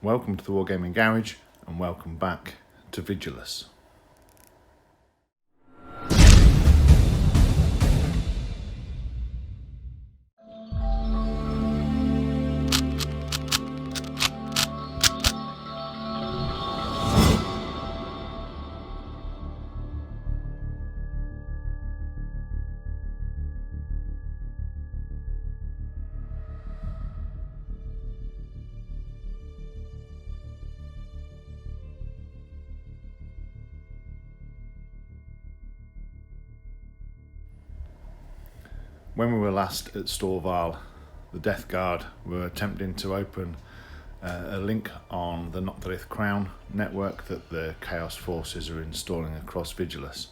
Welcome to the Wargaming Garage and welcome back to Vigilus. When we were last at Storvhal, the Death Guard were attempting to open a link on the Noctilith Crown network that the Chaos Forces are installing across Vigilus.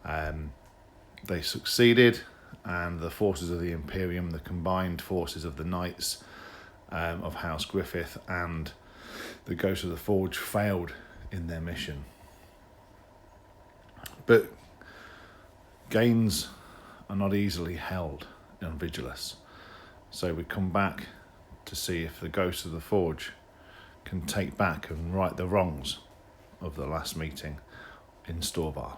They succeeded, and the forces of the Imperium, the combined forces of the Knights of House Griffith and the Ghost of the Forge, failed in their mission. But gains are not easily held on Vigilus, so we come back to see if the Ghost of the Forge can take back and right the wrongs of the last meeting in Storvhal.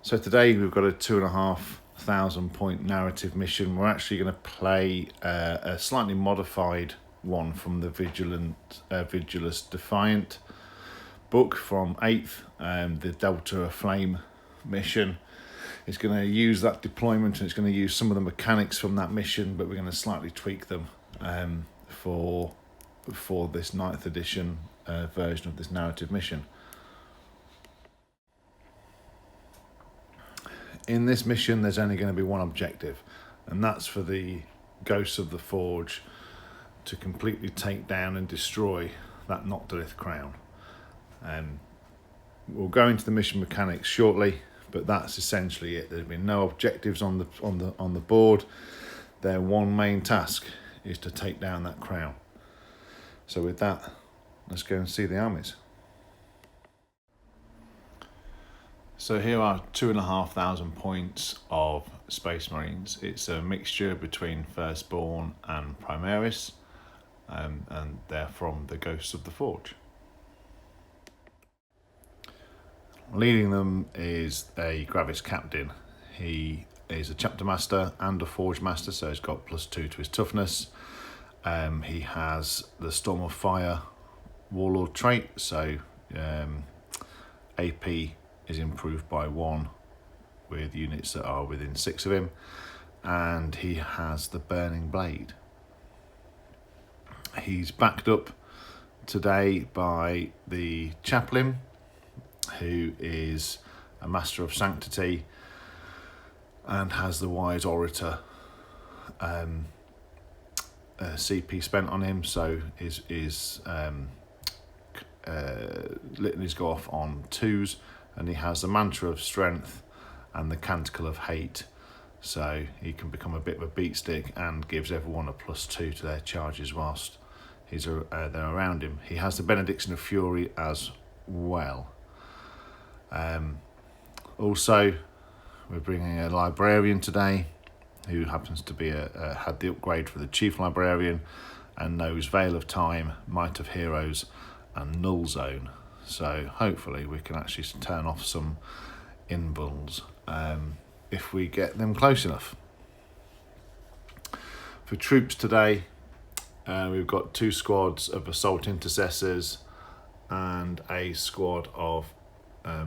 So today we've got a 2,500 point narrative mission. We're actually going to play a slightly modified one from the Vigilus Defiant book from 8th, the Delta of Flame mission. It's going to use that deployment and it's going to use some of the mechanics from that mission, but we're going to slightly tweak them for this 9th edition version of this narrative mission. In this mission, there's only going to be one objective, and that's for the Ghosts of the Forge to completely take down and destroy that Noctilith Crown. We'll go into the mission mechanics shortly, but that's essentially it. There's been no objectives on the board. Their one main task is to take down that crown. So with that, let's go and see the armies. So here are 2,500 points of Space Marines. It's a mixture between Firstborn and Primaris, and they're from the Ghosts of the Forge. Leading them is a Gravis Captain. He is a Chapter Master and a Forge Master, so he's got +2 to his toughness. He has the Storm of Fire Warlord trait, so AP is improved by 1 with units that are within 6 of him, and he has the Burning Blade. He's backed up today by the Chaplain, who is a Master of Sanctity and has the Wise Orator CP spent on him, so his litanies go off on 2s, and he has the Mantra of Strength and the Canticle of Hate, so he can become a bit of a beatstick and gives everyone a +2 to their charges whilst they're around him. He has the Benediction of Fury as well. Also, we're bringing a Librarian today, who happens to be had the upgrade for the Chief Librarian and knows Veil of Time, Might of Heroes and Null Zone. So hopefully we can actually turn off some invulns if we get them close enough. For troops today, we've got 2 squads of Assault Intercessors and a squad of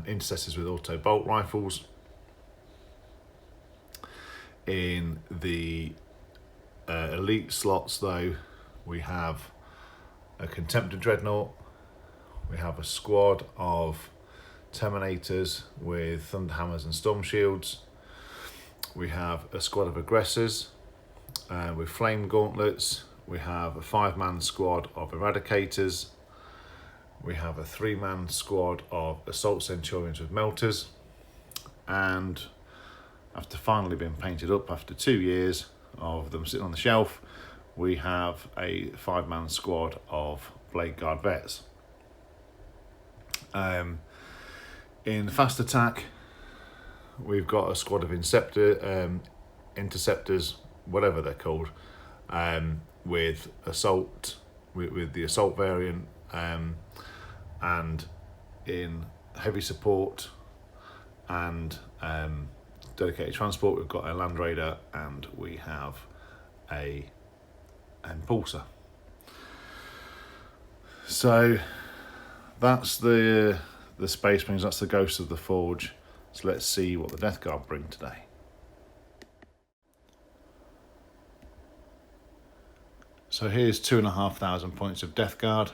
Intercessors with auto bolt rifles. In the elite slots, though, we have a Contemptor Dreadnought, we have a squad of Terminators with Thunderhammers and Storm Shields, we have a squad of Aggressors with Flame Gauntlets, we have a 5-man squad of Eradicators, we have a 3-man squad of Assault Centurions with Melters, and after finally being painted up after 2 years of them sitting on the shelf, we have a 5-man squad of Blade Guard Vets. In fast attack, we've got a squad of interceptors, whatever they're called, with Assault with the assault variant, and in heavy support and dedicated transport, we've got a Land Raider and we have a Pulsar. So that's the Space Marines, that's the Ghosts of the Forge. So let's see what the Death Guard bring today. So here's 2,500 points of Death Guard.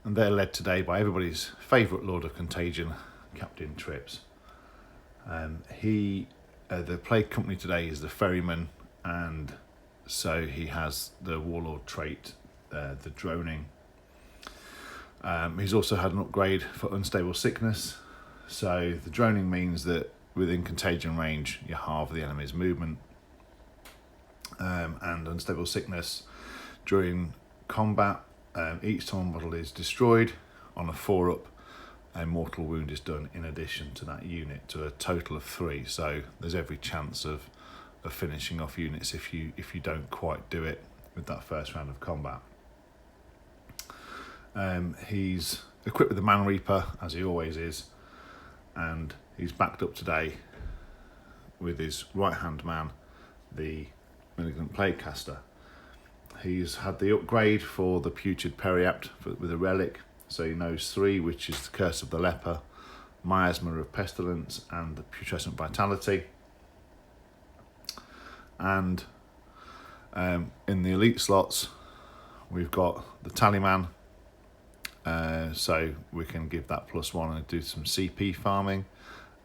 And they're led today by everybody's favourite Lord of Contagion, Captain Trips. The plague company today is the Ferryman, and so he has the Warlord trait, the droning. He's also had an upgrade for unstable sickness. So the droning means that within contagion range, you halve the enemy's movement. And unstable sickness during combat, each time a model is destroyed on a 4-up, a mortal wound is done in addition to that unit, to a total of 3. So there's every chance of finishing off units if you don't quite do it with that first round of combat. He's equipped with the Man Reaper, as he always is, and he's backed up today with his right hand man, the Malignant Plaguecaster. He's had the upgrade for the Putrid Periapt with a relic, so he knows 3, which is the Curse of the Leper, Miasma of Pestilence, and the Putrescent Vitality. And in the elite slots, we've got the Tallyman, so we can give that +1 and do some CP farming.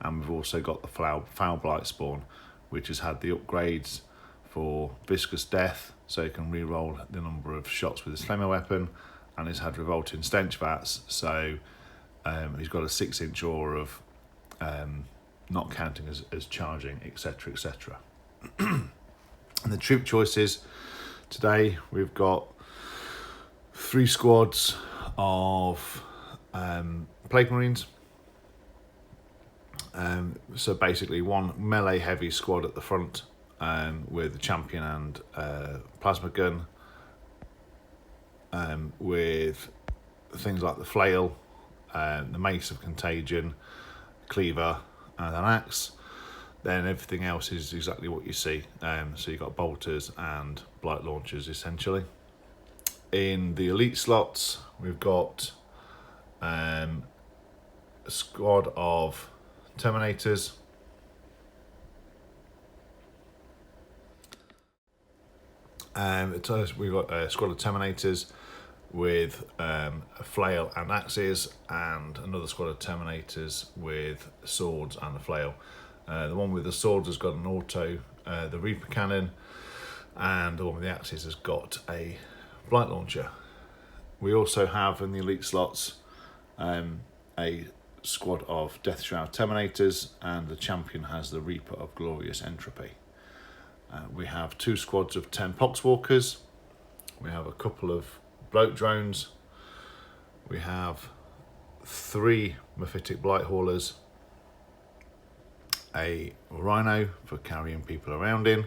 And we've also got the Foul Blight Spawn, which has had the upgrades for Viscous Death, so he can re-roll the number of shots with his Flamer weapon, and he's had Revolting Stench Vats, so he's got a 6-inch aura of not counting as charging, etc, etc. And the troop choices today, we've got 3 squads of Plague Marines. So basically 1 melee heavy squad at the front, with the champion and plasma gun, with things like the flail, the mace of contagion, cleaver, and an axe. Then everything else is exactly what you see. So you've got bolters and blight launchers essentially. In the elite slots, we've got a squad of Terminators, we've got a squad of Terminators with a flail and axes, and another squad of Terminators with swords and a flail. The one with the swords has got an auto, the Reaper cannon, and the one with the axes has got a blight launcher. We also have in the elite slots a squad of Death Shroud Terminators, and the champion has the Reaper of Glorious Entropy. We have 2 squads of 10 Poxwalkers. We have a couple of Bloat Drones. We have 3 Mephitic Blight Haulers, a Rhino for carrying people around in,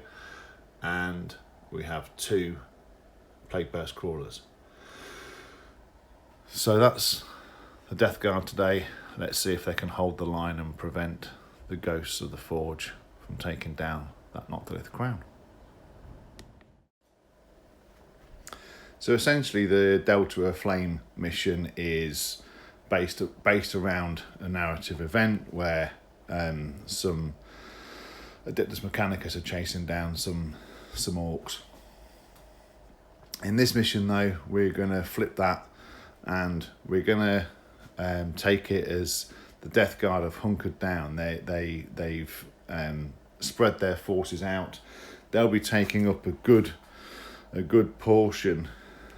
and we have 2 Plague Burst Crawlers. So that's the Death Guard today. Let's see if they can hold the line and prevent the Ghosts of the Forge from taking down that Noctilith Crown. So essentially the Delta of Flame mission is based around a narrative event where some Adeptus Mechanicus are chasing down some orcs. In this mission though, we're going to flip that, and we're going to take it as the Death Guard have hunkered down. They've spread their forces out. They'll be taking up a good portion.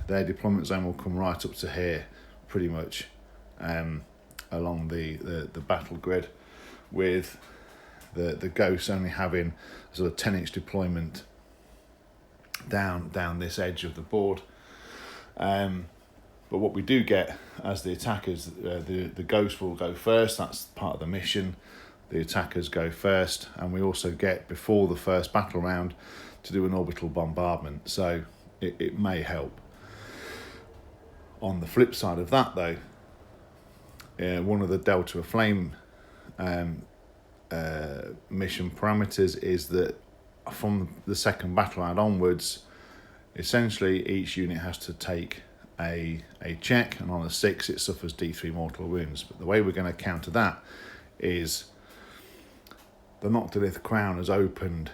Their deployment zone will come right up to here, pretty much, along the battle grid, with the Ghosts only having a sort of 10-inch deployment down this edge of the board. But what we do get as the attackers, the Ghosts will go first. That's part of the mission. The attackers go first, and we also get, before the first battle round, to do an orbital bombardment, so it may help. On the flip side of that though, one of the Delta Flame mission parameters is that from the second battle round onwards, essentially each unit has to take a check, and on a 6 it suffers D3 mortal wounds. But the way we're going to counter that is the Noctilith Crown has opened,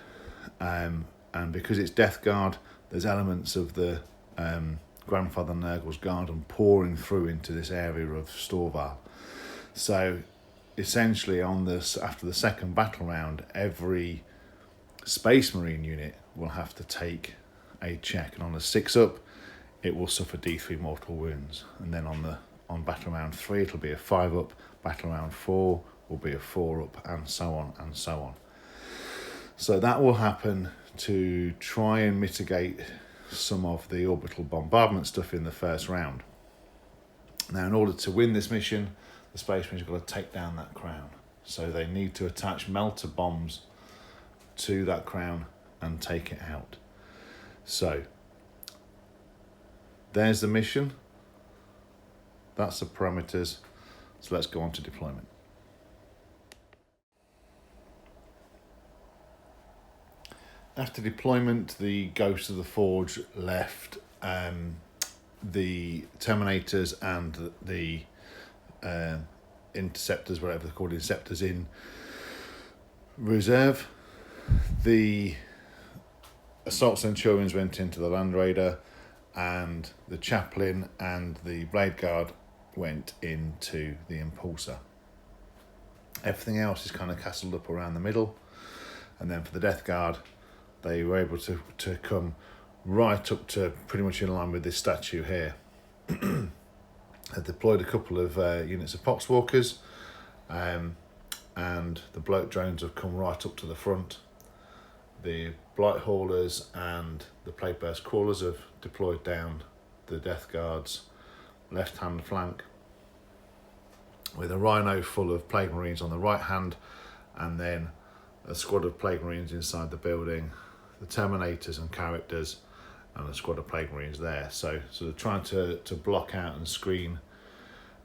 and because it's Death Guard, there's elements of the Grandfather Nurgle's Garden pouring through into this area of Storvhal. So essentially after the second battle round, every Space Marine unit will have to take a check, and on a 6 up it will suffer D3 mortal wounds, and then on battle round 3 it'll be a 5 up, battle round 4 will be a 4 up, and so on and so on. So that will happen to try and mitigate some of the orbital bombardment stuff in the first round. Now, in order to win this mission, the Space Marines have got to take down that crown. So they need to attach melter bombs to that crown and take it out. So there's the mission. That's the parameters. So let's go on to deployment. After deployment, the Ghost of the Forge left the Terminators and the Interceptors, whatever they're called, Interceptors, in reserve. The Assault Centurions went into the Land Raider, and the Chaplain and the Blade Guard went into the Impulsor. Everything else is kind of castled up around the middle, and then for the Death Guard, they were able to come right up to pretty much in line with this statue here. They deployed a couple of units of Poxwalkers, and the Bloat Drones have come right up to the front. The Blight Haulers and the Plague Burst Crawlers have deployed down the Death Guard's left-hand flank, with a Rhino full of Plague Marines on the right hand, and then a squad of Plague Marines inside the building, the Terminators and Characters, and a squad of Plague Marines there. So they're trying to block out and screen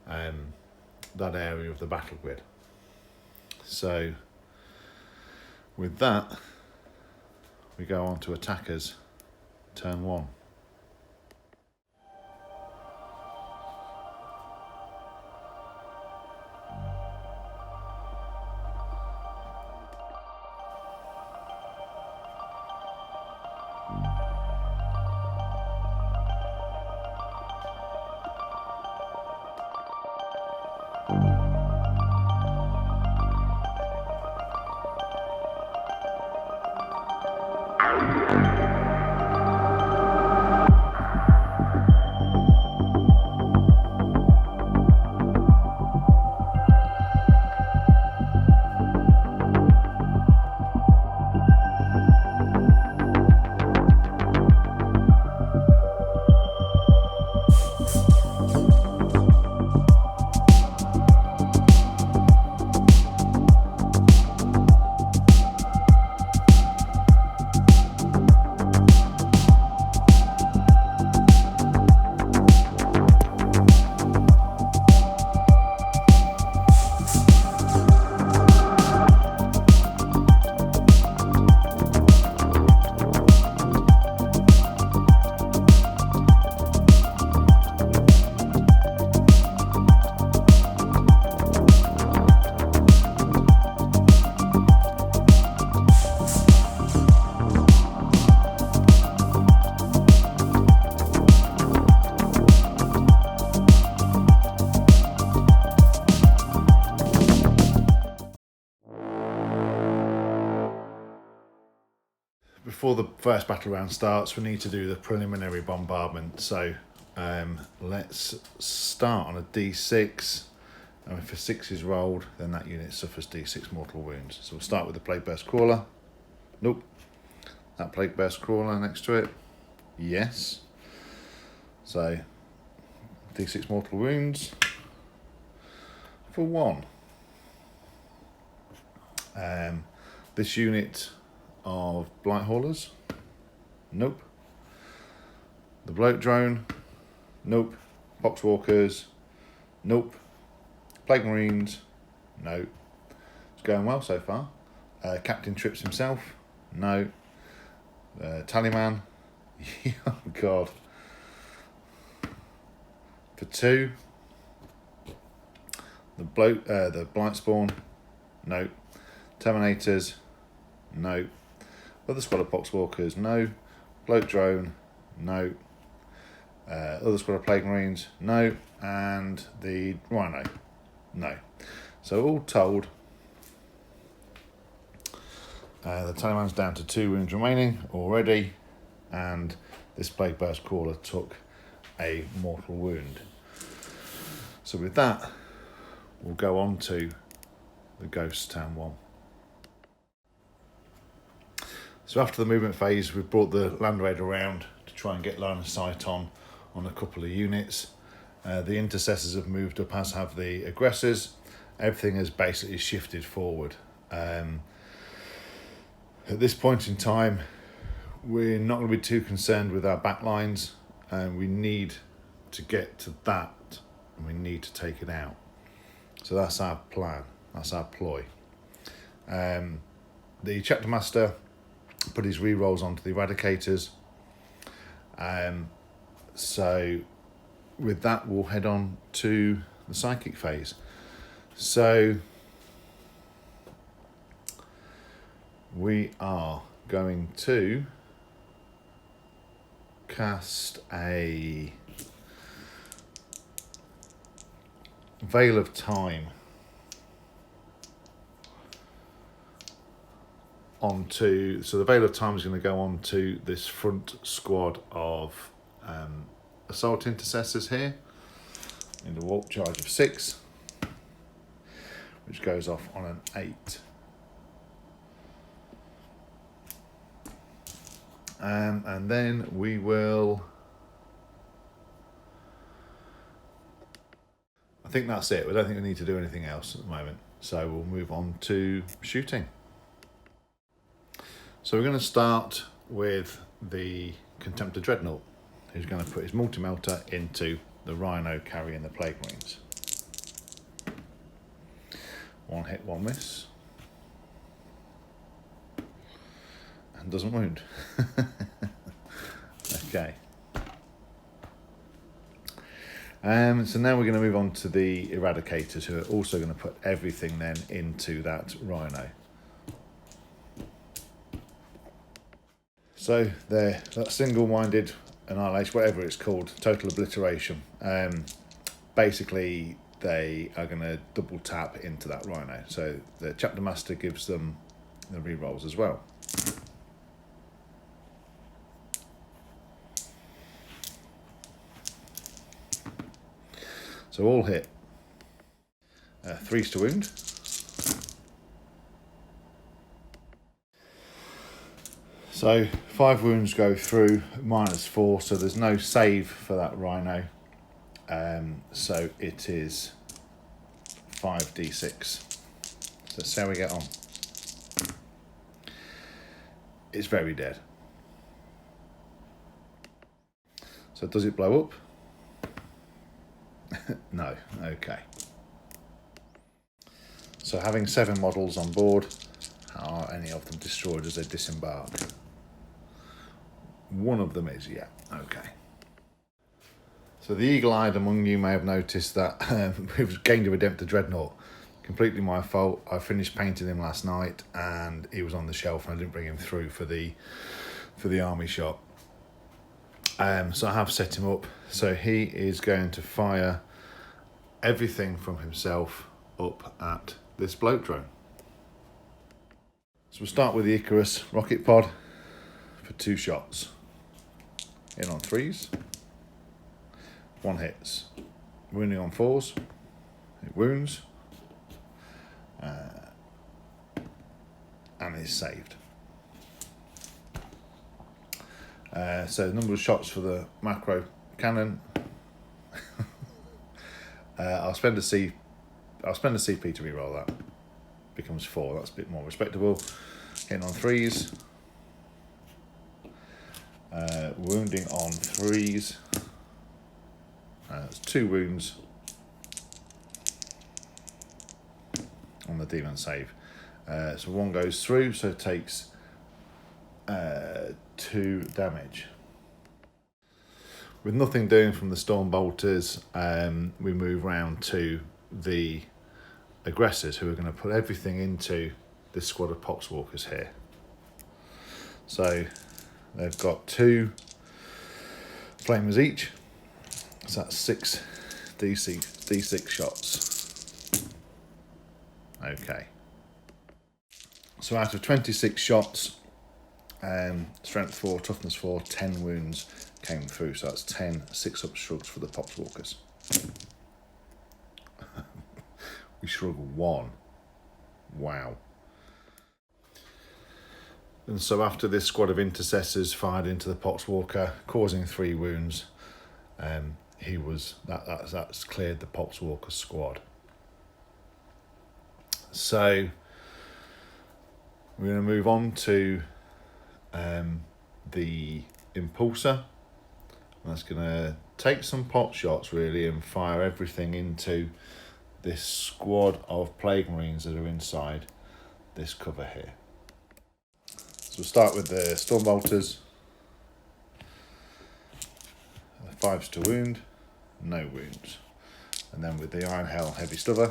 that area of the battle grid. So with that, we go on to attackers, turn 1. Before the first battle round starts, we need to do the preliminary bombardment. So let's start on a D6, and if a 6 is rolled, then that unit suffers D6 mortal wounds. So we'll start with the Plague Burst Crawler. Nope. That Plague Burst Crawler next to it. Yes. So D6 mortal wounds for 1. This unit of Blight Haulers Nope. The bloat drone, nope. Poxwalkers, nope. Plague Marines, no. It's going well so far. Captain Trips himself, no. Tallyman, oh god. For 2. The Blightspawn, no. Terminators, no. Other squad of Poxwalkers, no. Bloat drone, no. Other squad of Plague Marines, no. And the Rhino, no. So all told, the Tallyman's down to 2 wounds remaining already, and this Plague Burst Crawler took a mortal wound. So with that, we'll go on to the Ghost Town 1. So after the movement phase, we've brought the Land Raider around to try and get line of sight on a couple of units. The intercessors have moved up, as have the aggressors. Everything has basically shifted forward. At this point in time, we're not going to be too concerned with our back lines. We need to get to that, and we need to take it out. So that's our plan. That's our ploy. The Chapter Master put his re-rolls onto the Eradicators. So with that, we'll head on to the Psychic phase. So we are going to cast a Veil of Time onto, so the Veil of Time is going to go on to this front squad of assault intercessors here in the warp charge of 6, which goes off on an 8. And then we will, I think that's it. I don't think we need to do anything else at the moment. So we'll move on to shooting. So we're going to start with the Contemptor Dreadnought, who's going to put his multi-melter into the Rhino carrying the Plague Marines. 1 hit, 1 miss. And doesn't wound. Okay. So now we're going to move on to the Eradicators, who are also going to put everything then into that Rhino. So they're that single-minded annihilation, whatever it's called, total obliteration. Basically, they are going to double tap into that Rhino. So the Chapter Master gives them the re-rolls as well. So all hit. 3's to wound. So 5 wounds go through, -4, so there's no save for that Rhino. So it is 5d6. So let's see how we get on. It's very dead. So does it blow up? No, okay. So having 7 models on board, are any of them destroyed as they disembark? One of them is, yeah, okay. So the eagle-eyed among you may have noticed that we've gained a Redemptor Dreadnought. Completely my fault. I finished painting him last night and he was on the shelf and I didn't bring him through for the army shot. So I have set him up. So he is going to fire everything from himself up at this bloat drone. So we'll start with the Icarus rocket pod for 2 shots. In on 3s. 1 hits. Wounding on 4s. It wounds. And is saved. So the number of shots for the macro cannon. I'll spend a CP to reroll that. Becomes 4. That's a bit more respectable. Hitting on 3s. Wounding on 3s. That's 2 wounds on the demon save. So 1 goes through, so it takes 2 damage. With nothing doing from the storm bolters, we move round to the aggressors, who are going to put everything into this squad of poxwalkers here. So they've got 2 flamers each, so that's 6 D6 shots. Okay. So out of 26 shots, strength 4, toughness 4, 10 wounds came through. So that's 10 6-up shrugs for the poxwalkers. We shrug 1. Wow. And so after this squad of intercessors fired into the poxwalker, causing 3 wounds, that's cleared the poxwalker squad. So we're going to move on to the impulsor. That's going to take some pot shots really and fire everything into this squad of plague marines that are inside this cover here. So we'll start with the storm bolters. 5s to wound, no wounds. And then with the iron hell heavy stubber,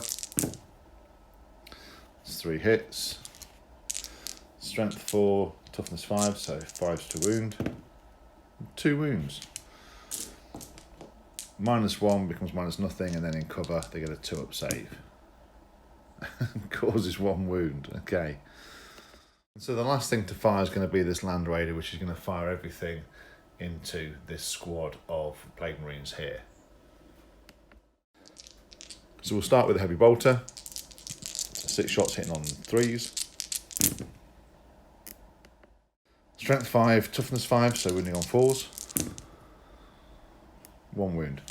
it's 3 hits. Strength 4, toughness 5, so 5s to wound, 2 wounds. -1 becomes -0, and then in cover they get a 2-up save. Causes 1 wound. Okay. So the last thing to fire is going to be this Land Raider, which is going to fire everything into this squad of plague marines here. So we'll start with the heavy bolter. So 6 shots hitting on 3s. Strength 5, toughness 5, so wounding on 4s. 1 wound.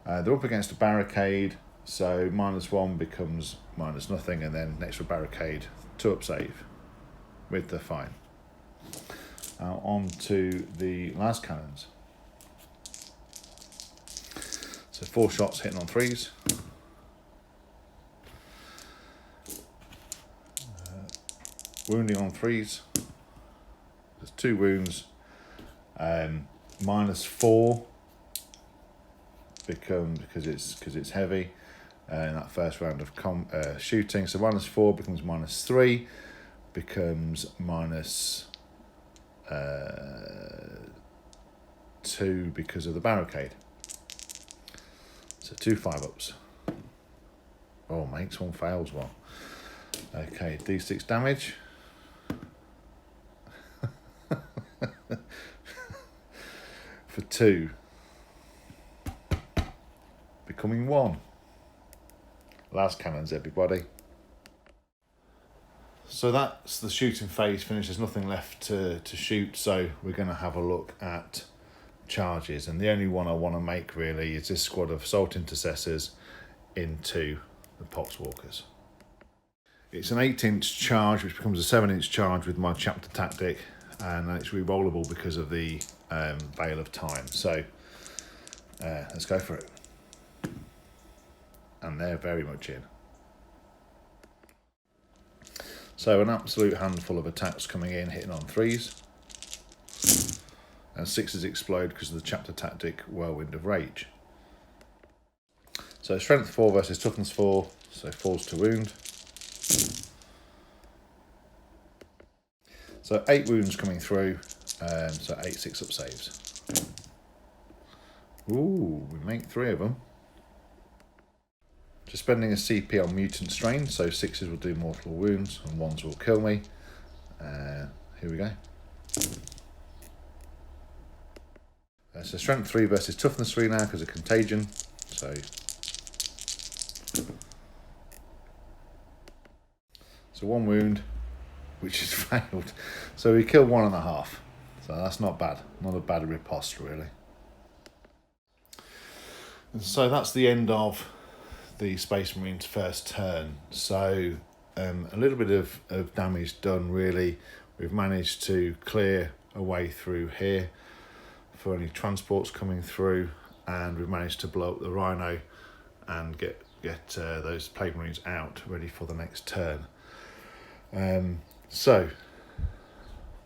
They're up against a barricade, so -1 becomes -0, and then next to a barricade, 2-up save with the fine. Now on to the las cannons. So 4 shots hitting on 3s. Wounding on 3s. There's 2 wounds. -4 because it's heavy in that first round of shooting. So -4 becomes -3, becomes -2 because of the barricade. So 2 5-ups. Oh, makes 1, fails 1. Okay, D6 damage. For 2. Becoming 1. Last cannons, everybody. So that's the shooting phase finished. There's nothing left to shoot, so we're going to have a look at charges. And the only one I want to make really is this squad of assault intercessors into the poxwalkers. It's an 8-inch charge, which becomes a 7-inch charge with my chapter tactic, and it's re-rollable because of the Veil of Time. So let's go for it. And they're very much in. So an absolute handful of attacks coming in, hitting on 3s. And 6s explode because of the chapter tactic Whirlwind of Rage. So strength 4 versus toughness 4, so 4s to wound. So 8 wounds coming through, so 8 6-up saves. Ooh, we make 3 of them. Just spending a CP on mutant strain, so 6s will do mortal wounds and 1s will kill me. Here we go. So strength 3 versus toughness 3 now because of contagion. So 1 wound, which is failed. So we killed 1.5. So that's not bad. Not a bad riposte really. And so that's the end of the Space Marine's first turn. So a little bit of damage done really We've managed to clear a way through here for any transports coming through, and we've managed to blow up the Rhino and get those Plague Marines out, ready for the next turn. So,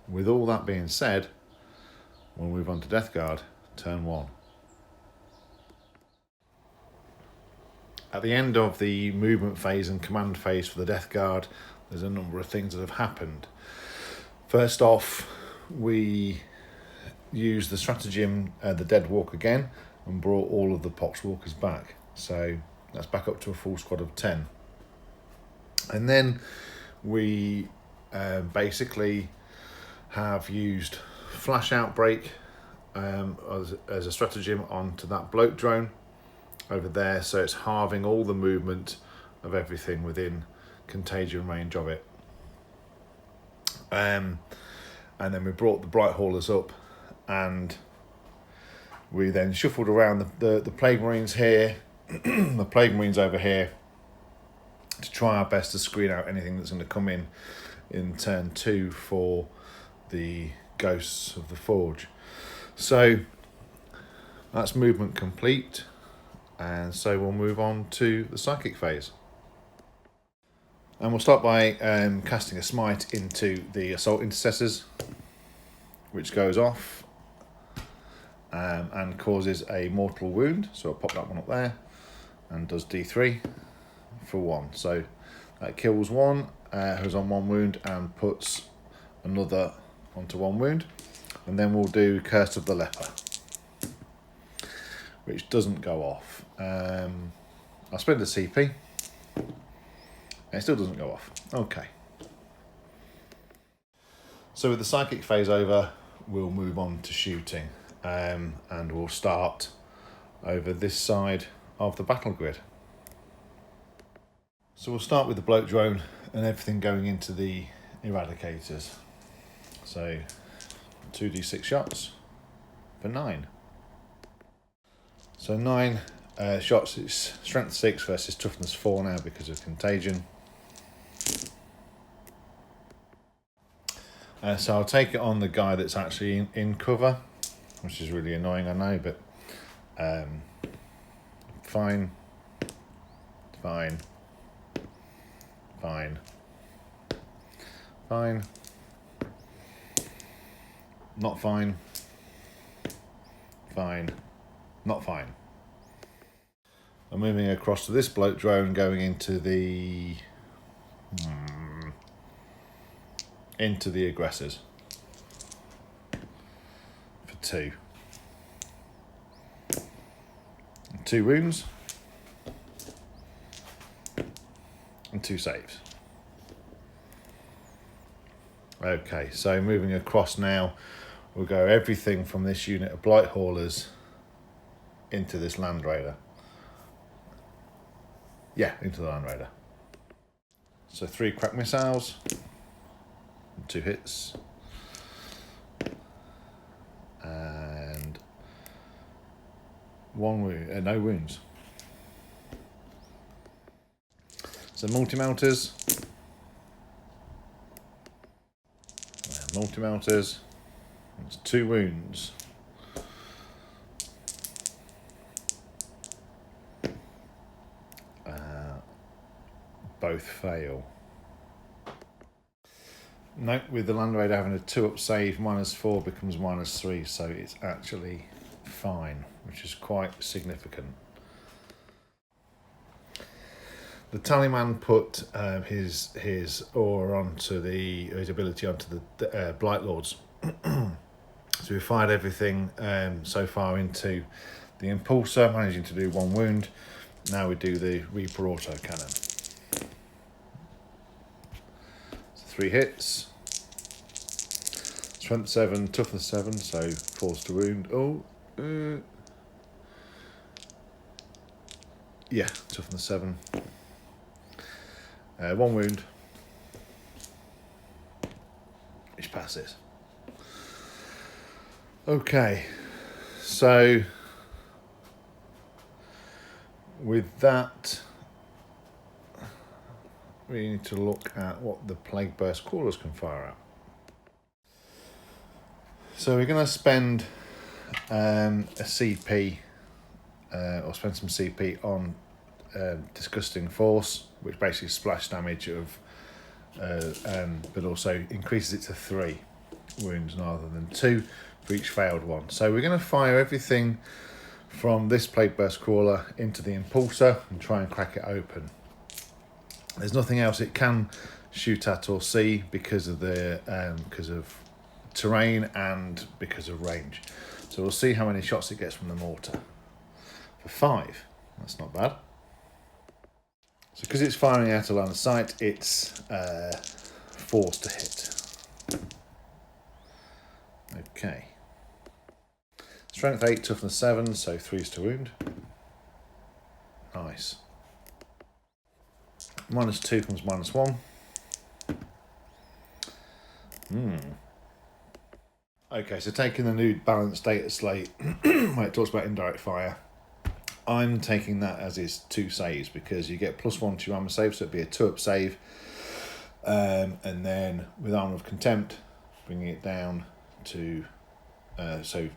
with all that being said, we'll move on to Death Guard, turn 1. At the end of the movement phase and command phase for the Death Guard, there's a number of things that have happened. First off, we used the stratagem, the Dead Walk again, and brought all of the Poxwalkers back. So that's back up to a full squad of 10. And then we basically have used Flash Outbreak as a stratagem onto that bloat drone over there, so it's halving all the movement of everything within contagion range of it. And then we brought the Bright Haulers up, and we then shuffled around the Plague Marines here, the Plague Marines over here, to try our best to screen out anything that's going to come in turn 2 for the Ghosts of the Forge. So that's movement complete, and so we'll move on to the Psychic phase. And we'll start by casting a Smite into the Assault Intercessors, which goes off and causes a mortal wound. So I'll pop that one up there and does D3 for 1. So that kills one who's on 1 wound and puts another onto 1 wound. And then we'll do Curse of the Leper, which doesn't go off. I'll spend the CP. And it still doesn't go off. Okay. So with the Psychic phase over, we'll move on to shooting. And we'll start over this side of the battle grid. So we'll start with the bloat drone and everything going into the Eradicators. So 2d6 shots for 9. So 9 shots, it's strength 6 versus toughness 4 now because of contagion. So I'll take it on the guy that's actually in cover, which is really annoying, I know, but fine, fine, fine, fine, not fine, fine, not fine. I'm moving across to this bloat drone, going into the aggressors for 2. 2 wounds and 2 saves. Okay, so moving across now, we'll go everything from this unit of Blight Haulers into this Land Raider. Yeah, into the Land Raider. So 3 crack missiles, 2 hits, and 1 wound, no wounds. So multi-melters, it's 2 wounds. Both fail. Note with the Land Raider having a 2-up save, -4 becomes -3, so it's actually fine, which is quite significant. The Tallyman put his aura onto his ability onto the Blight Lords. So we fired everything so far into the Impulsor, managing to do 1 wound. Now we do the Reaper Auto Cannon. 3 hits, strength 7, toughness 7, so force to wound. Yeah, toughness 7. 1 wound, which passes. Okay, so with that, we need to look at what the Plague Burst Crawlers can fire at. So we're going to spend a CP, or spend some CP on Disgusting Force, which basically splash damage of, but also increases it to 3 wounds rather than 2 for each failed one. So we're going to fire everything from this Plague Burst Crawler into the Impulsor and try and crack it open. There's nothing else it can shoot at or see because of the terrain and because of range. So we'll see how many shots it gets from the mortar. For 5, that's not bad. So because it's firing out of line of sight, it's forced to hit. Okay. Strength 8, toughness 7, so 3's to wound. Nice. -2 comes -1. Okay, so taking the new balanced data slate, where it talks about indirect fire, I'm taking that as is 2 saves because you get +1 to your armor save, so it'd be a 2-up save. And then with Armor of Contempt, bringing it down to, so it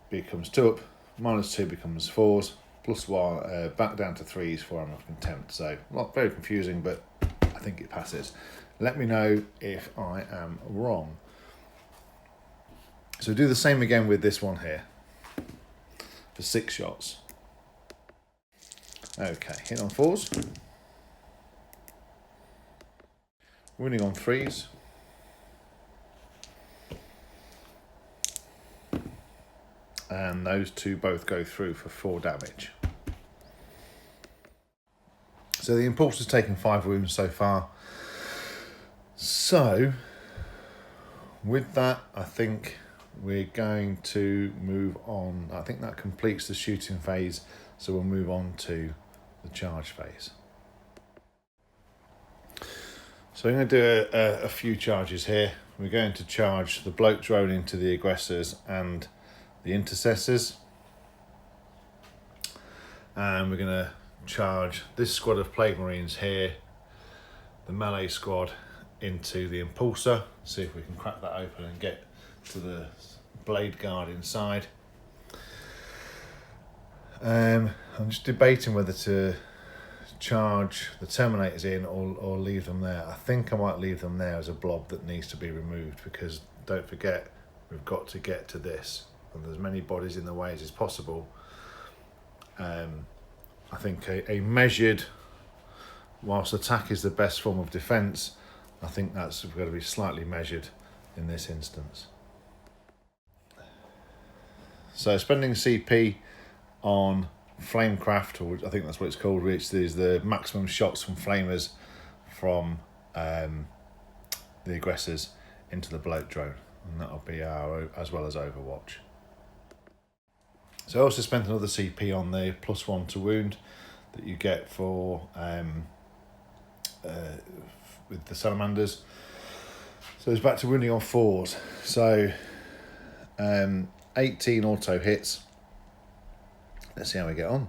becomes 2-up, -2 becomes 4s, +1, back down to 3s for Armor of Contempt. So not very confusing, but I think it passes. Let me know if I am wrong. So do the same again with this one here for 6 shots. Okay, hit on 4s. Wounding on 3s. And those 2 both go through for 4 damage. So the Impulsor's taken 5 wounds so far. So with that, I think we're going to move on. I think that completes the shooting phase, so we'll move on to the charge phase. So I'm going to do a few charges here. We're going to charge the bloke drone into the aggressors and the intercessors. And we're going to charge this squad of Plague Marines here, the melee squad, into the Impulsor. See if we can crack that open and get to the blade guard inside. I'm just debating whether to charge the Terminators in or leave them there. I think I might leave them there as a blob that needs to be removed, because don't forget, we've got to get to this, and there's many bodies in the way as is possible. I think a measured, whilst attack is the best form of defence, I think that's got to be slightly measured in this instance. So spending CP on Flamecraft, or I think that's what it's called, which is the maximum shots from flamers from the aggressors into the bloke drone, and that'll be our, as well as Overwatch. So I also spent another CP on the +1 to wound that you get for with the salamanders. So it's back to wounding on 4s. So 18 auto hits. Let's see how we get on.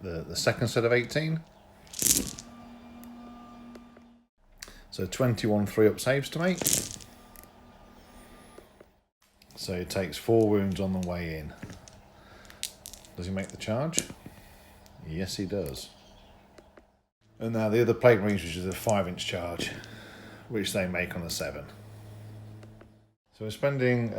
The second set of 18. So 21 3-up saves to make. So he takes 4 wounds on the way in. Does he make the charge? Yes, he does. And now the other Plague Marines, which is a 5-inch charge, which they make on a 7. So we're spending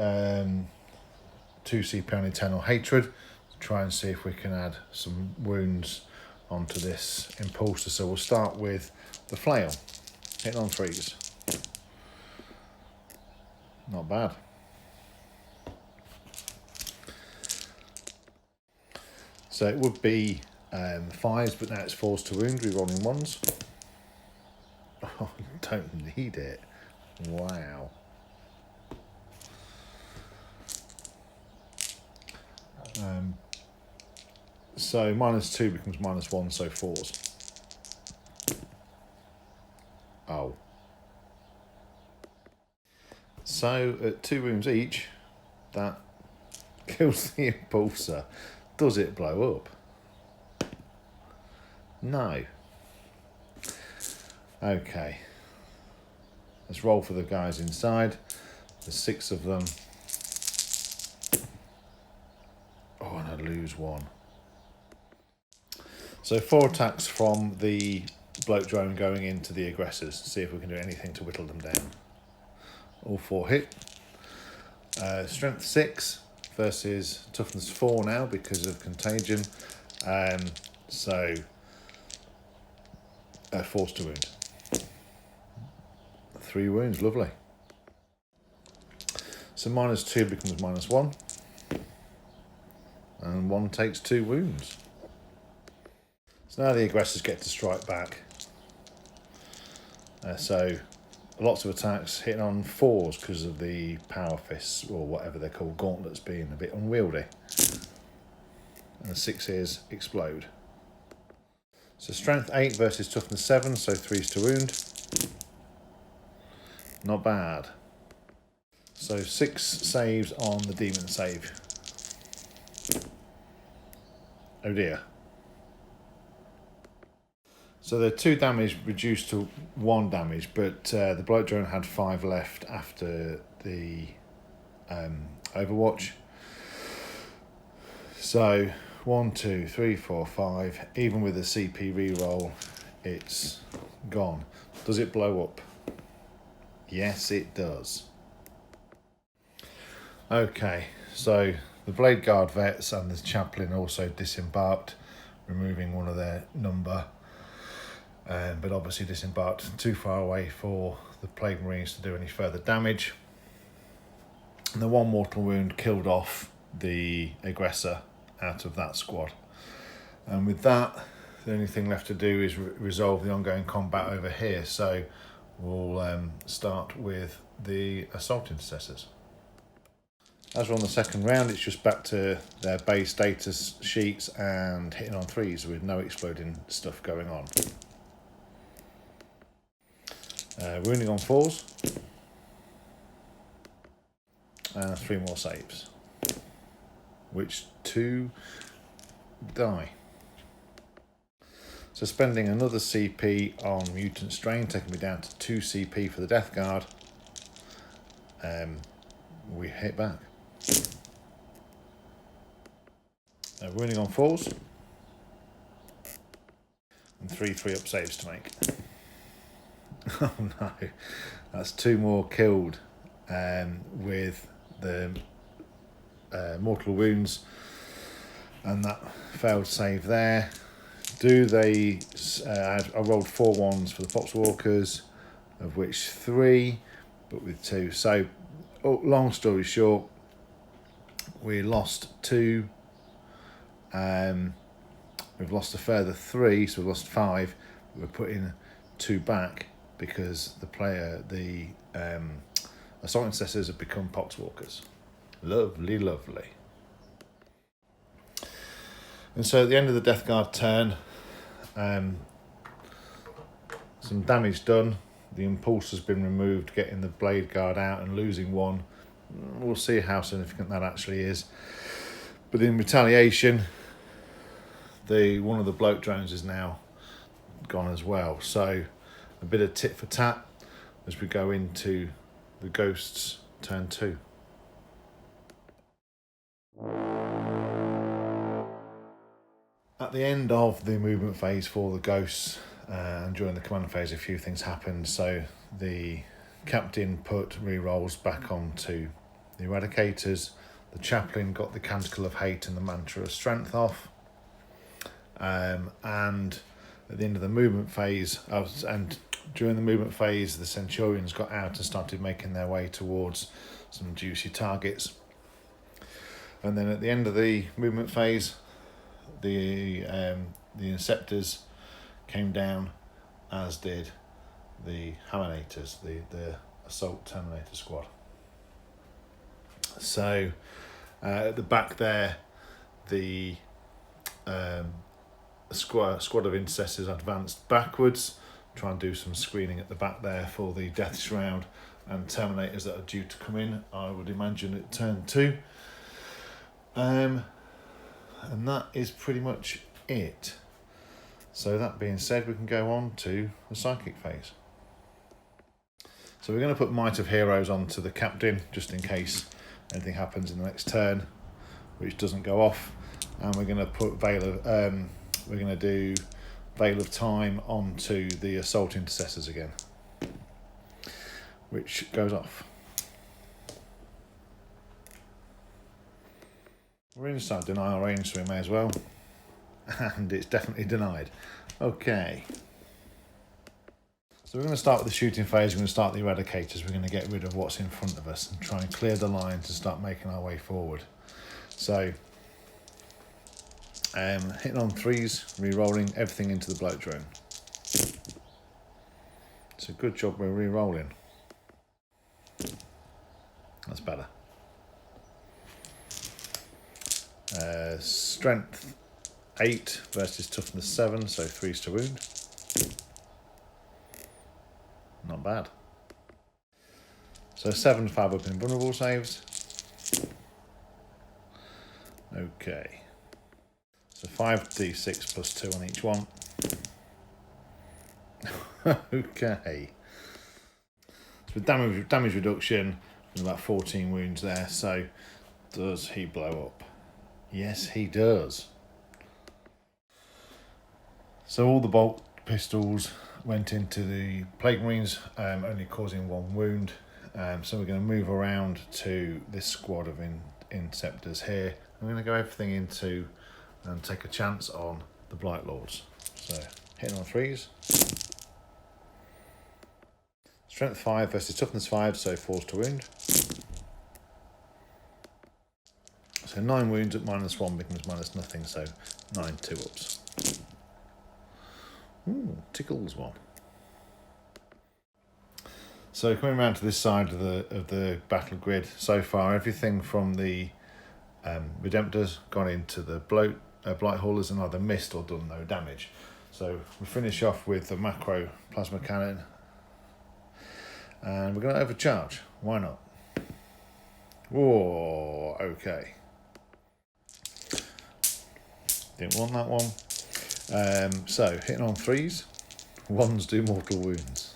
2 CP on Eternal Hatred to try and see if we can add some wounds onto this Impulsor. So we'll start with the Flail, hitting on 3s. Not bad. So it would be 5s, but now it's 4s to wound, re-rolling 1s. Oh, don't need it. Wow. So -2 becomes -1, so 4s. Oh. So at 2 wounds each, that kills the Impulsor. Does it blow up? No. Okay. Let's roll for the guys inside. There's 6 of them. Oh, and I lose 1. So 4 attacks from the bloke drone going into the aggressors to see if we can do anything to whittle them down. All 4 hit. Strength 6 versus toughness 4 now because of contagion. So force to wound. 3 wounds, lovely. So -2 becomes -1. And 1 takes 2 wounds. So now the aggressors get to strike back. So lots of attacks hitting on 4s because of the power fists, or whatever they're called, gauntlets being a bit unwieldy. And the 6s explode. So strength 8 versus toughness 7, so 3s to wound. Not bad. So 6 saves on the demon save. Oh dear. So the 2 damage reduced to 1 damage, but the bloke drone had 5 left after the Overwatch. So 1, 2, 3, 4, 5. Even with the CP reroll, it's gone. Does it blow up? Yes, it does. Okay, so the Blade Guard vets and the chaplain also disembarked, removing 1 of their number. But obviously disembarked too far away for the Plague Marines to do any further damage. And the 1 mortal wound killed off the aggressor out of that squad. And with that, the only thing left to do is resolve the ongoing combat over here. So we'll start with the assault intercessors. As we're on the second round, it's just back to their base status sheets and hitting on 3s with no exploding stuff going on. Wounding on 4s. And 3 more saves. Which 2 die. So spending another CP on Mutant Strain, taking me down to 2 CP for the Death Guard. We hit back. Wounding on 4s. And 3 3-up saves to make. Oh no, that's 2 more killed with the mortal wounds, and that failed save there. I rolled 4 1s for the Foxwalkers, of which 3, but with 2. So, long story short, we lost 2. We've lost a further 3, so we've lost 5. We're putting 2 back because the assault intercessors have become poxwalkers. Lovely, lovely. And so at the end of the Death Guard turn, some damage done. The impulse has been removed, getting the Blade Guard out and losing 1. We'll see how significant that actually is. But in retaliation, one of the bloke drones is now gone as well. So a bit of tit for tat as we go into the Ghosts turn 2. At the end of the movement phase for the Ghosts, and during the command phase, a few things happened. So the captain put rerolls back onto the Eradicators. The chaplain got the Canticle of Hate and the Mantra of Strength off. And at the end of the movement phase, and during the movement phase, the Centurions got out and started making their way towards some juicy targets. And then at the end of the movement phase, the Inceptors came down, as did the Hammonators, the Assault Terminator squad. So at the back there, the squad of Intercessors advanced backwards, try and do some screening at the back there for the Death Shroud and Terminators that are due to come in, I would imagine, at turn 2. And that is pretty much it. So that being said, we can go on to the Psychic phase. So we're going to put Might of Heroes onto the captain, just in case anything happens in the next turn, which doesn't go off. And we're going to put we're going to do Veil of Time onto the Assault Intercessors again, which goes off. We're inside denial range, so we may as well. And it's definitely denied. Okay. So we're going to start with the shooting phase. We're going to start the eradicators. We're going to get rid of what's in front of us and try and clear the lines and start making our way forward. So, hitting on 3s, re-rolling everything into the bloat drone. It's a good job we're re-rolling. That's better. Strength 8 versus toughness 7, so 3s to wound. Not bad. So 7 fab up in vulnerable saves. Okay. So 5d6 plus 2 on each one. Okay. So with damage reduction, about 14 wounds there. So does he blow up? Yes, he does. So all the bolt pistols went into the Plague Marines, only causing 1 wound. So we're going to move around to this squad of Inceptors here. I'm going to go everything into and take a chance on the Blight Lords. So hitting on 3s. Strength 5 versus toughness 5, so 4s to wound. So 9 wounds at -1 becomes minus nothing, so 9 2-ups. Ooh, tickles 1. So coming around to this side of the battle grid, so far everything from the Redemptors gone into the Blight Haulers and either missed or done no damage. So we finish off with the macro plasma cannon, and we're going to overcharge. Why not? Whoa, okay. Didn't want that one. So hitting on 3s, 1s do mortal wounds.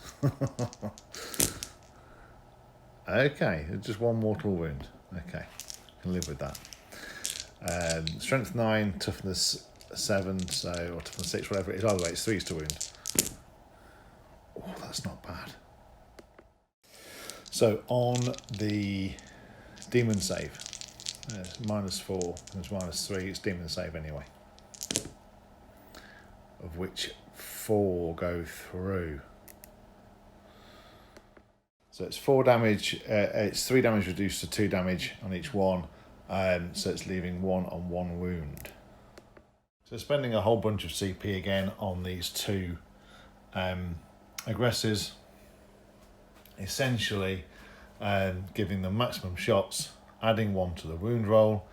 Okay, just 1 mortal wound. Okay, can live with that. Strength 9, toughness 7, so or toughness 6, whatever it is. Either way, it's 3s to wound. Oh, that's not bad. So on the demon save, -4, it's -3. It's demon save anyway, of which 4 go through. So it's 4 damage. It's 3 damage reduced to 2 damage on each one. So it's leaving 1 on 1 wound. So spending a whole bunch of CP again on these 2 aggressors, essentially giving them maximum shots, adding 1 to the wound roll,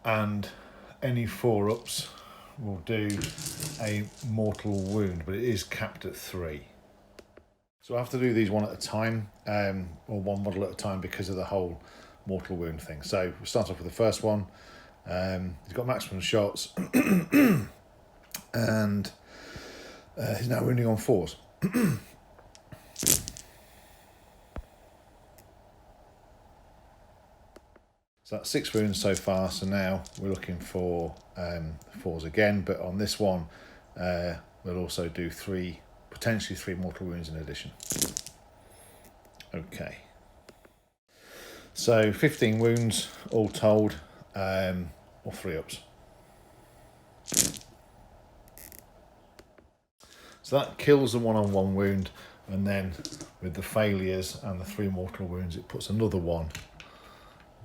and any 4-ups will do a mortal wound, but it is capped at 3. So I have to do these one at a time, or 1 model at a time, because of the whole mortal wound thing. So we'll start off with the first one. He's got maximum shots, and he's now wounding on 4s. So that's 6 wounds so far. So now we're looking for 4s again, but on this one, we'll also do potentially 3 mortal wounds in addition. Okay. So 15 wounds all told, or 3-ups. So that kills the 1-on-1 wound, and then with the failures and the 3 mortal wounds, it puts another 1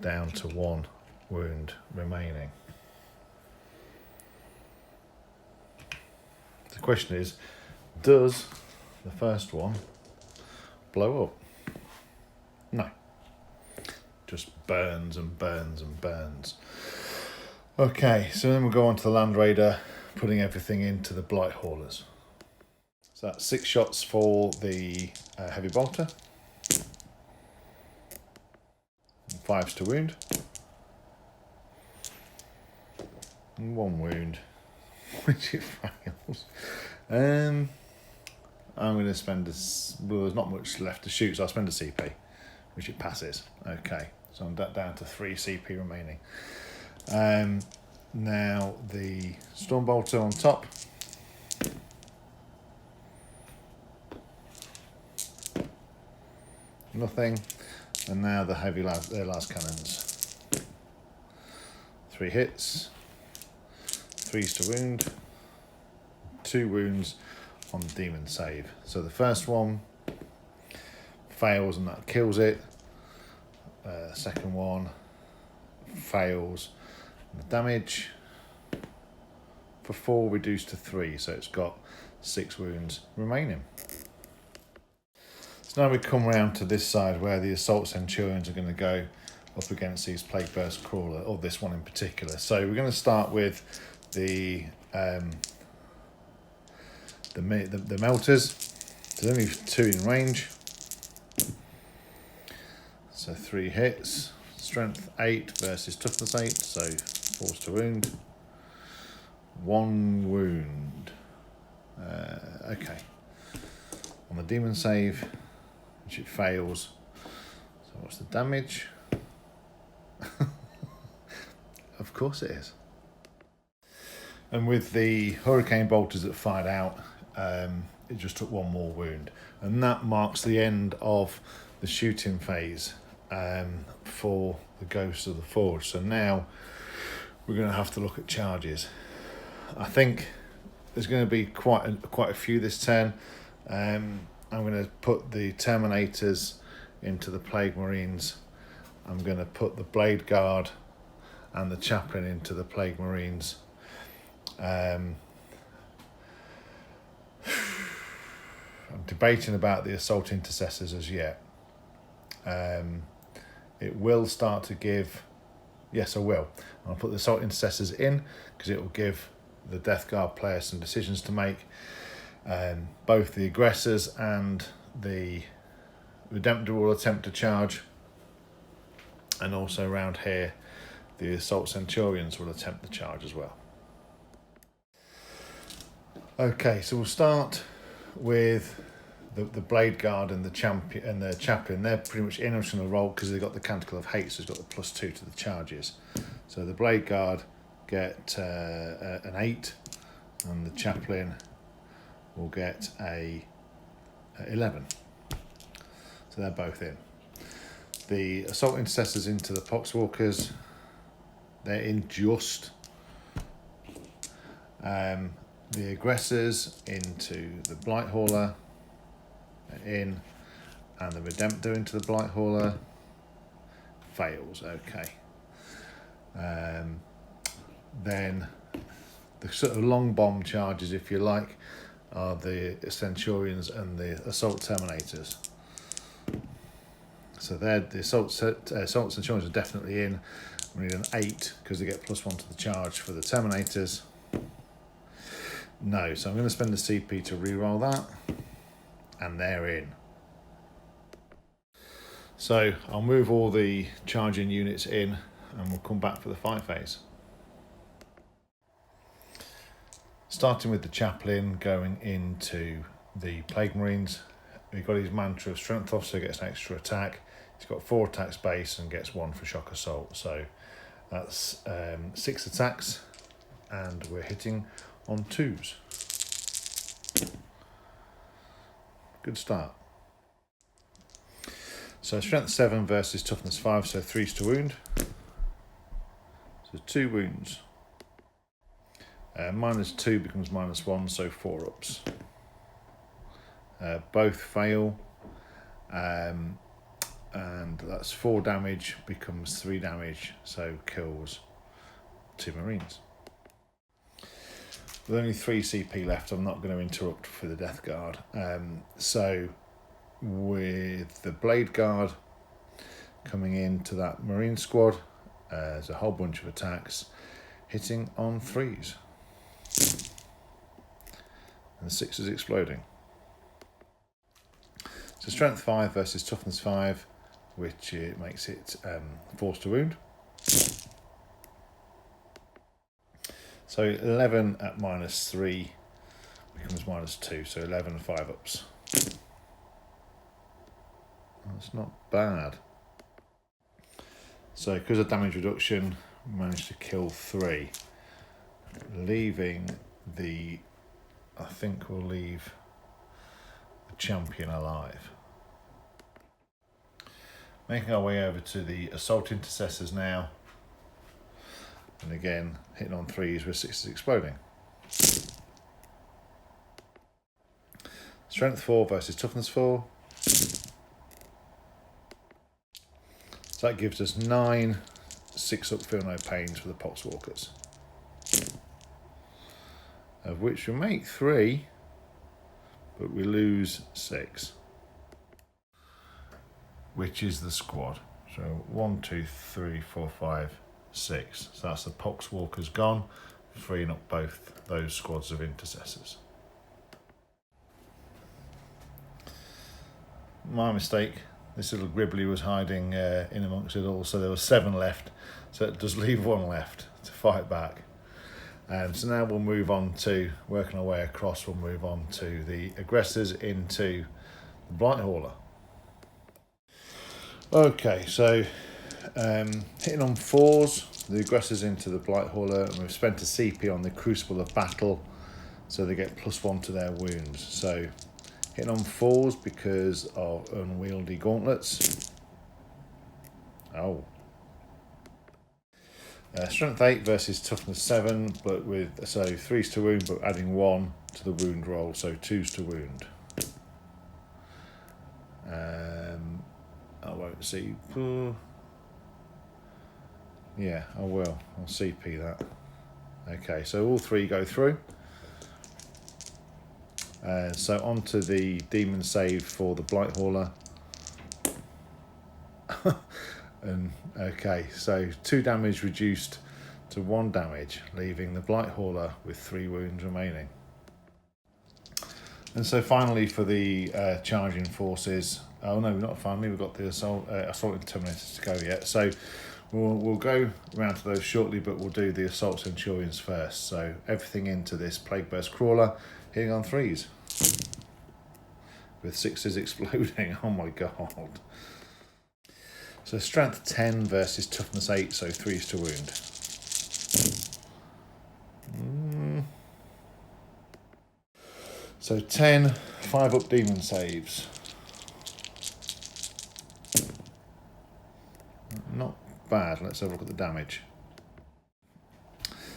down to 1 wound remaining. The question is, does the first one blow up? No. Just burns and burns and burns. Okay, so then we'll go on to the Land Raider, putting everything into the Blight Haulers. So that's 6 shots for the Heavy Bolter. 5s to wound. And 1 wound, which it fails. I'm going to spend well, there's not much left to shoot, so I'll spend a CP, which it passes. Okay, so I'm down to 3 CP remaining. Now the Stormbolter on top. Nothing. And now the heavy their last cannons. 3 hits, 3s to wound, 2 wounds on the demon save. So the first one fails and that kills it. Second one fails and the damage for 4 reduced to 3, so it's got 6 wounds remaining. So now we come round to this side where the Assault Centurions are going to go up against these Plague Burst Crawler, or this one in particular. So we're going to start with the melters. There's only 2 in range. So 3 hits, strength 8 versus toughness 8, so 4s to wound. 1 wound. Okay. On the demon save, which it fails. So what's the damage? Of course it is. And with the hurricane bolters that fired out, it just took 1 more wound. And that marks the end of the shooting phase for the Ghosts of the Forge. So now we're going to have to look at charges. I think there's going to be quite a few this turn. I'm going to put the Terminators into the Plague Marines. I'm going to put the Blade Guard and the Chaplain into the Plague Marines. I'm debating about the Assault Intercessors as yet. It will start to give... Yes, I will. I'll put the Assault Intercessors in because it will give the Death Guard player some decisions to make. Both the aggressors and the Redemptor will attempt to charge, and also around here the Assault Centurions will attempt the charge as well. Okay, so we'll start with the Blade Guard and the Champion and the Chaplain. They're pretty much in on the roll because they've got the Canticle of Hate, so it's got the +2 to the charges. So the Blade Guard get an 8, and the Chaplain will get a 11. So they're both in. The Assault Intercessors into the Poxwalkers, they're in just. The aggressors into the Blight Hauler, in, and the Redemptor into the Blight Hauler, fails, okay. Then the sort of long bomb charges, if you like, are the Centurions and the Assault Terminators. So they're the Assault Centurions are definitely in. We need an 8 because they get +1 to the charge for the Terminators. No, so I'm going to spend the CP to reroll that, and they're in. So I'll move all the charging units in, and we'll come back for the fight phase. Starting with the Chaplain going into the Plague Marines. We've got his mantra of Strength Officer, gets an extra attack. He's got 4 attacks base and gets 1 for Shock Assault. So that's 6 attacks, and we're hitting on 2s. Good start. So Strength 7 versus Toughness 5, so 3s to wound. So 2 wounds. -2 becomes -1, so 4 ups. Both fail, and that's 4 damage becomes 3 damage, so kills 2 Marines. With only 3 CP left, I'm not going to interrupt for the Death Guard. So with the Blade Guard coming into that Marine squad, there's a whole bunch of attacks hitting on 3s. And the 6 is exploding. So Strength 5 versus Toughness 5, which it makes it forced to wound. So 11 at -3 becomes -2, so 11 5-ups. That's not bad. So because of damage reduction, we managed to kill 3, leaving the, I think we'll leave the champion alive. Making our way over to the assault intercessors now, and again hitting on 3s with 6s exploding. Strength 4 versus toughness 4. So that gives us 9 6-up feel no pains for the poxwalkers, of which we make 3, but we lose 6, which is the squad. So 1 2 3 4 5 6. So that's the poxwalkers gone, freeing up both those squads of intercessors. My mistake. This little Gribbly was hiding in amongst it all, so there were 7 left, so it does leave 1 left to fight back. So now we'll move on to, working our way across, we'll move on to the aggressors into the Blight Hauler. Okay, so hitting on 4s, the aggressors into the Blight Hauler, and we've spent a CP on the Crucible of Battle, so they get +1 to their wounds. So hitting on 4s because of unwieldy gauntlets. Oh. Strength 8 versus toughness 7, but with 3s to wound, but adding 1 to the wound roll, so 2s to wound. I won't see. Yeah, I will. I'll CP that. Okay, so all 3 go through. So on to the demon save for the Blight Hauler. And okay, so 2 damage reduced to 1 damage, leaving the Blight Hauler with 3 wounds remaining. And so finally for the charging forces, oh no, not finally, we've got the assault terminators to go yet. So we'll go around to those shortly, but we'll do the assault centurions first. So everything into this plague burst crawler, hitting on 3s. With 6s exploding, oh my god. So strength 10 versus toughness 8, so 3s to wound. So 10 5-up demon saves. Not bad, let's have a look at the damage.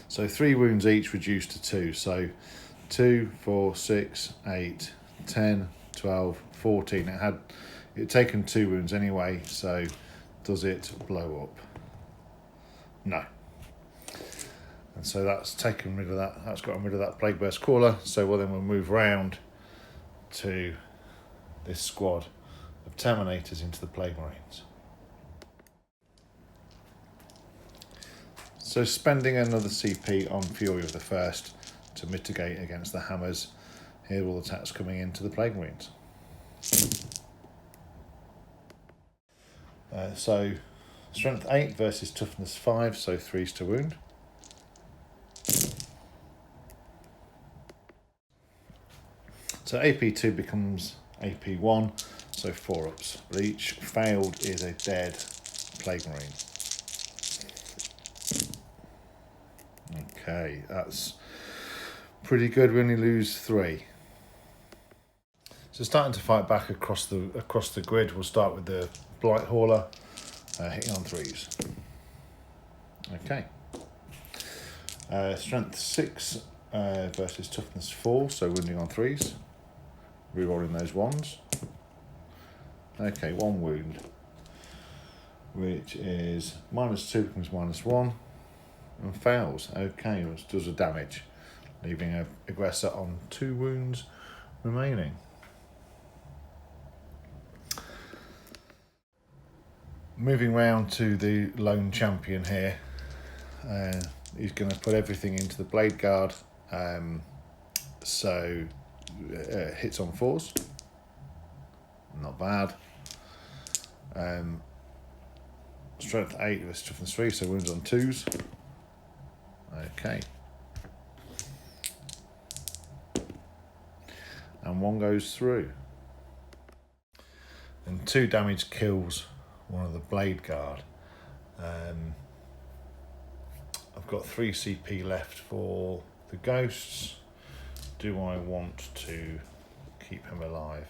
So 3 wounds each reduced to 2, so 2, 4, 6, 8, 10, 12, 14. It had taken 2 wounds anyway, so does it blow up? No. And so that's taken rid of that. That's gotten rid of that plague burst crawler. So we'll move round to this squad of terminators into the plague marines. So spending another CP on Fury of the First to mitigate against the hammers. Here are all the attacks coming into the plague marines. So strength 8 versus toughness 5, so 3s to wound. So AP2 becomes AP1, so 4-ups. But each failed is a dead plague marine. Okay, that's pretty good. We only lose 3. So starting to fight back across the grid. We'll start with the Blight Hauler, hitting on 3s. Okay. Strength 6 versus toughness 4, so wounding on 3s. Rerolling those 1s. Okay, 1 wound, which is -2 becomes -1, and fails. Okay, which does a damage, leaving an aggressor on 2 wounds remaining. Moving round to the lone champion here. He's going to put everything into the blade guard. So hits on 4s. Not bad. Strength 8 versus toughness 3, so wounds on 2s. Okay. and 1 goes through. And 2 damage kills one of the Blade Guard. I've got 3 CP left for the ghosts. Do I want to keep him alive?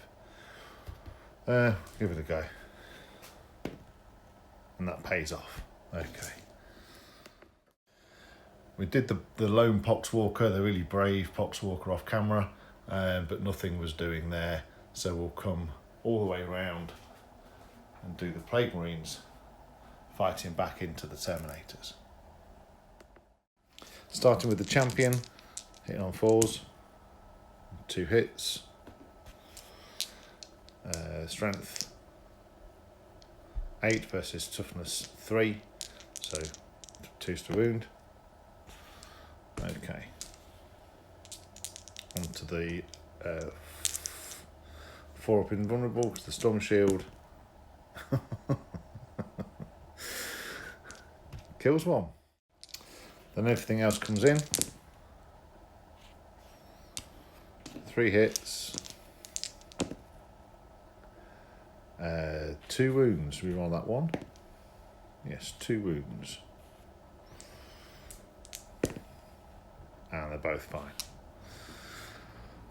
Give it a go. And that pays off. Okay. We did the lone Poxwalker, the really brave Poxwalker off camera, but nothing was doing there. So we'll come all the way around and do the Plague Marines fighting back into the Terminators. Starting with the champion, hitting on 4s, 2 hits, strength 8 versus toughness 3, so 2's to wound. Okay, onto the 4 up invulnerable, because the storm shield kills 1. Then everything else comes in. 3 hits, 2 wounds. We roll that 1. Yes, 2 wounds. And they're both fine.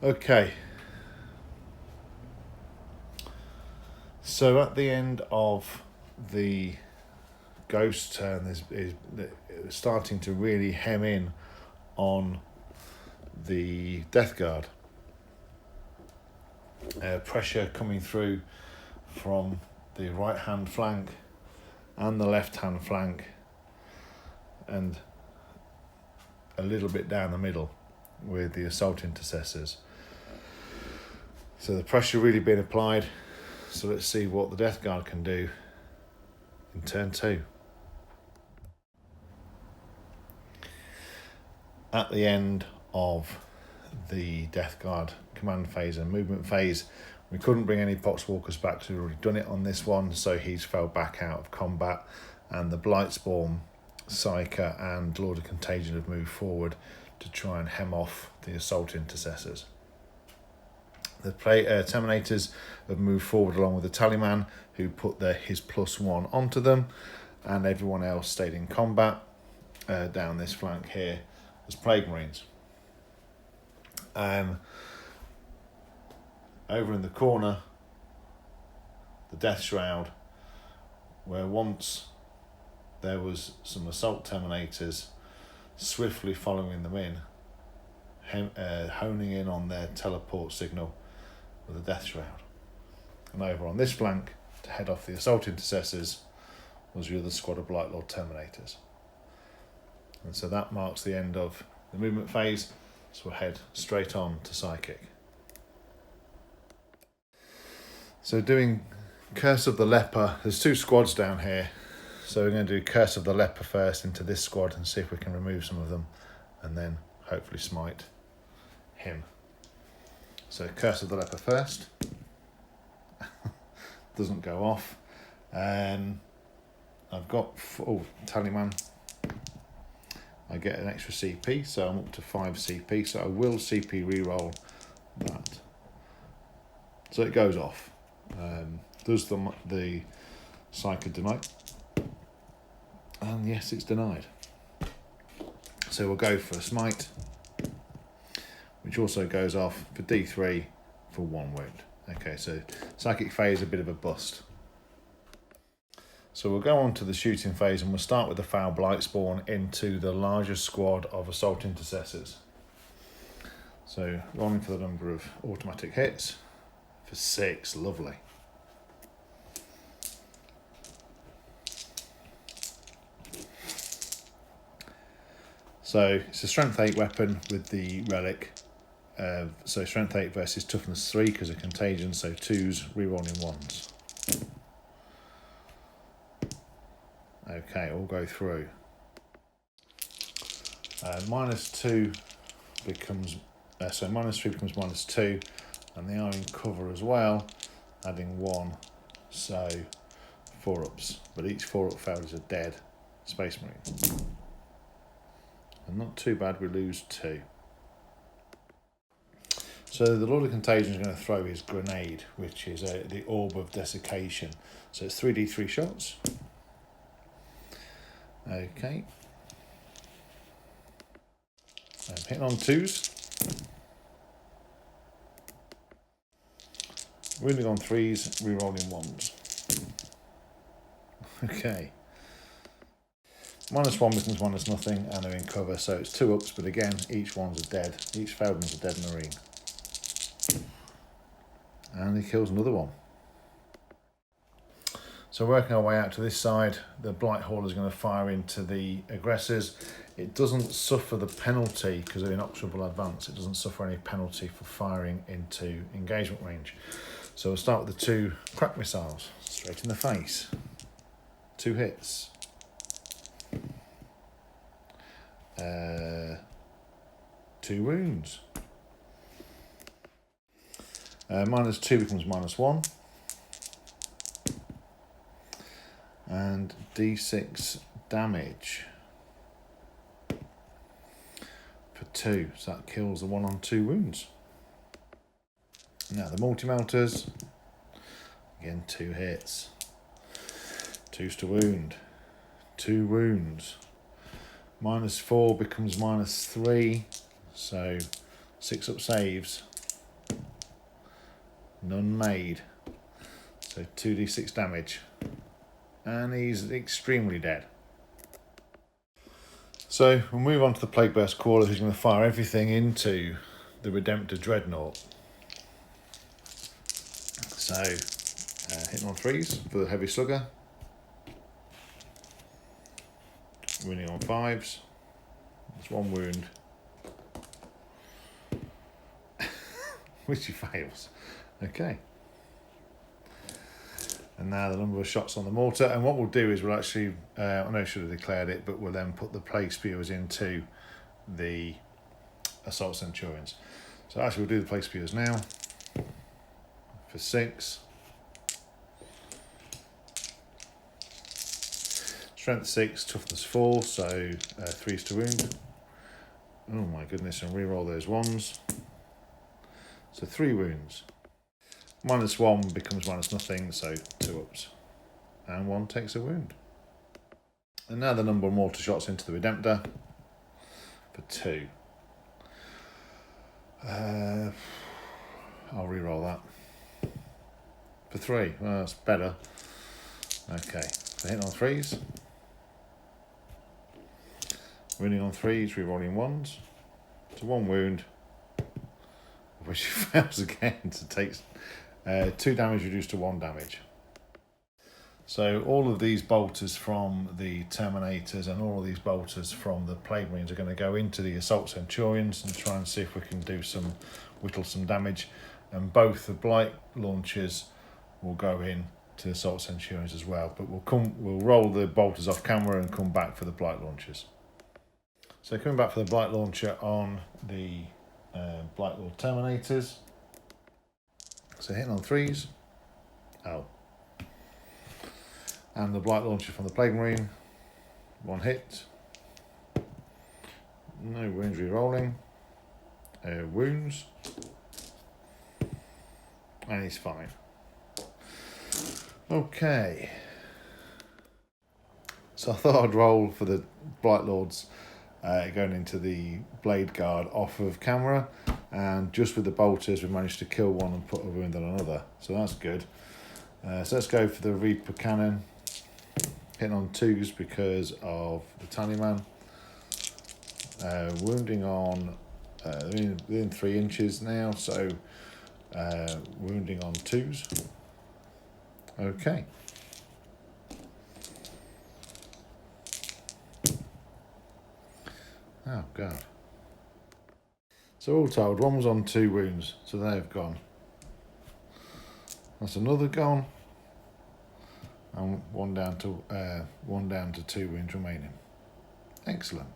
Okay. So at the end of the ghost turn, is starting to really hem in on the Death Guard. Pressure coming through from the right hand flank and the left hand flank, and a little bit down the middle with the assault intercessors. So the pressure really being applied. So let's see what the Death Guard can do in turn 2. At the end of the Death Guard command phase and movement phase, we couldn't bring any Poxwalkers back, so we've already done it on this one, so he's fell back out of combat, and the Blightspawn, Psyker and Lord of Contagion have moved forward to try and hem off the assault intercessors. The Terminators have moved forward along with the Tallyman, who put his +1 onto them, and everyone else stayed in combat down this flank here as Plague Marines. Over in the corner, the Death Shroud, where once there was some assault Terminators swiftly following them in, honing in on their teleport signal with the Death Shroud. And over on this flank, to head off the assault intercessors, was your other squad of Blight Lord Terminators. And so that marks the end of the movement phase, so we'll head straight on to Psychic. So doing Curse of the Leper, there's 2 squads down here, so we're going to do Curse of the Leper first into this squad and see if we can remove some of them, and then hopefully smite him. So Curse of the Leper first. Doesn't go off. I've got Tallyman. I get an extra CP, so I'm up to 5 CP, so I will CP reroll that. So it goes off. Does the Psyker deny? And yes, it's denied. So we'll go for a smite, which also goes off for D3 for 1 wound. Okay, so Psychic phase, a bit of a bust. So we'll go on to the shooting phase, and we'll start with the Foul Blightspawn into the larger squad of assault intercessors. So rolling for the number of automatic hits for 6, lovely. So it's a strength 8 weapon with the relic. So strength 8 versus toughness 3 because of contagion, so 2s rerolling 1s. Okay, all go through. -2 becomes, so -3 becomes -2, and they are in cover as well, adding 1, so 4-ups. But each 4-up failed is a dead Space Marine. And not too bad, we lose 2. So the Lord of Contagion is going to throw his grenade, which is the Orb of Desiccation. So it's 3d3 shots. Okay. I'm hitting on 2s. Wounding on 3s, rerolling 1s. Okay. -1 becomes minus nothing, and they're in cover, so it's 2 ups, but again, each one's a dead. Each failed one's a dead marine. And he kills another one. So working our way out to this side, the Blight Hauler is going to fire into the aggressors. It doesn't suffer the penalty because of inexorable advance. It doesn't suffer any penalty for firing into engagement range. So we'll start with the 2 crack missiles, straight in the face. 2 hits. Two wounds. -2 becomes -1. And d6 damage for 2. So that kills the one on 2 wounds. Now the multi-melters. Again, 2 hits. 2s to wound. 2 wounds. -4 becomes -3. So 6 up saves. None made. So 2d6 damage. And he's extremely dead. So we'll move on to the Plague Burst Crawler, who's going to fire everything into the Redemptor Dreadnought. So hitting on 3s for the Heavy Slugger. Winning on 5s. That's 1 wound. Which he fails. Okay. And now the number of shots on the mortar. And what we'll do is we'll actually, I know I should have declared it, but we'll then put the Plague Spewers into the Assault Centurions. So actually we'll do the Plague Spewers now. For 6. Strength 6, toughness 4, so 3s to wound. Oh my goodness, and re-roll those 1s. So 3 wounds. -1 becomes -0, so 2 ups. And 1 takes a wound. And now the number of mortar shots into the Redemptor for 2. I'll re-roll that. For 3, well, that's better. Okay, so hitting on 3s. Winning on 3s, re-rolling 1s. So 1 wound, which he fails again to take 2 damage reduced to 1 damage. So all of these bolters from the Terminators and all of these bolters from the Plague Marines are going to go into the Assault Centurions and try and see if we can do whittle some damage. And both the Blight launchers will go in to the Assault Centurions as well. But we'll roll the bolters off camera and come back for the Blight launchers. So coming back for the Blight launcher on the Blight Lord Terminators. So hitting on 3s. Oh. And the Blight launcher from the Plague Marine. 1 hit. No wounds re-rolling. Wounds. And he's fine. Okay. So I thought I'd roll for the Blight Lords going into the Blade Guard off of camera, and just with the bolters we managed to kill one and put a wound on another, so that's good. So let's go for the Reaper Cannon, hitting on 2s because of the Tallyman. Wounding on within 3 inches now, so wounding on 2s. Okay. Oh God. So all told, 1 was on 2 wounds, so they've gone. That's another gone. And one down to 2 wounds remaining. Excellent.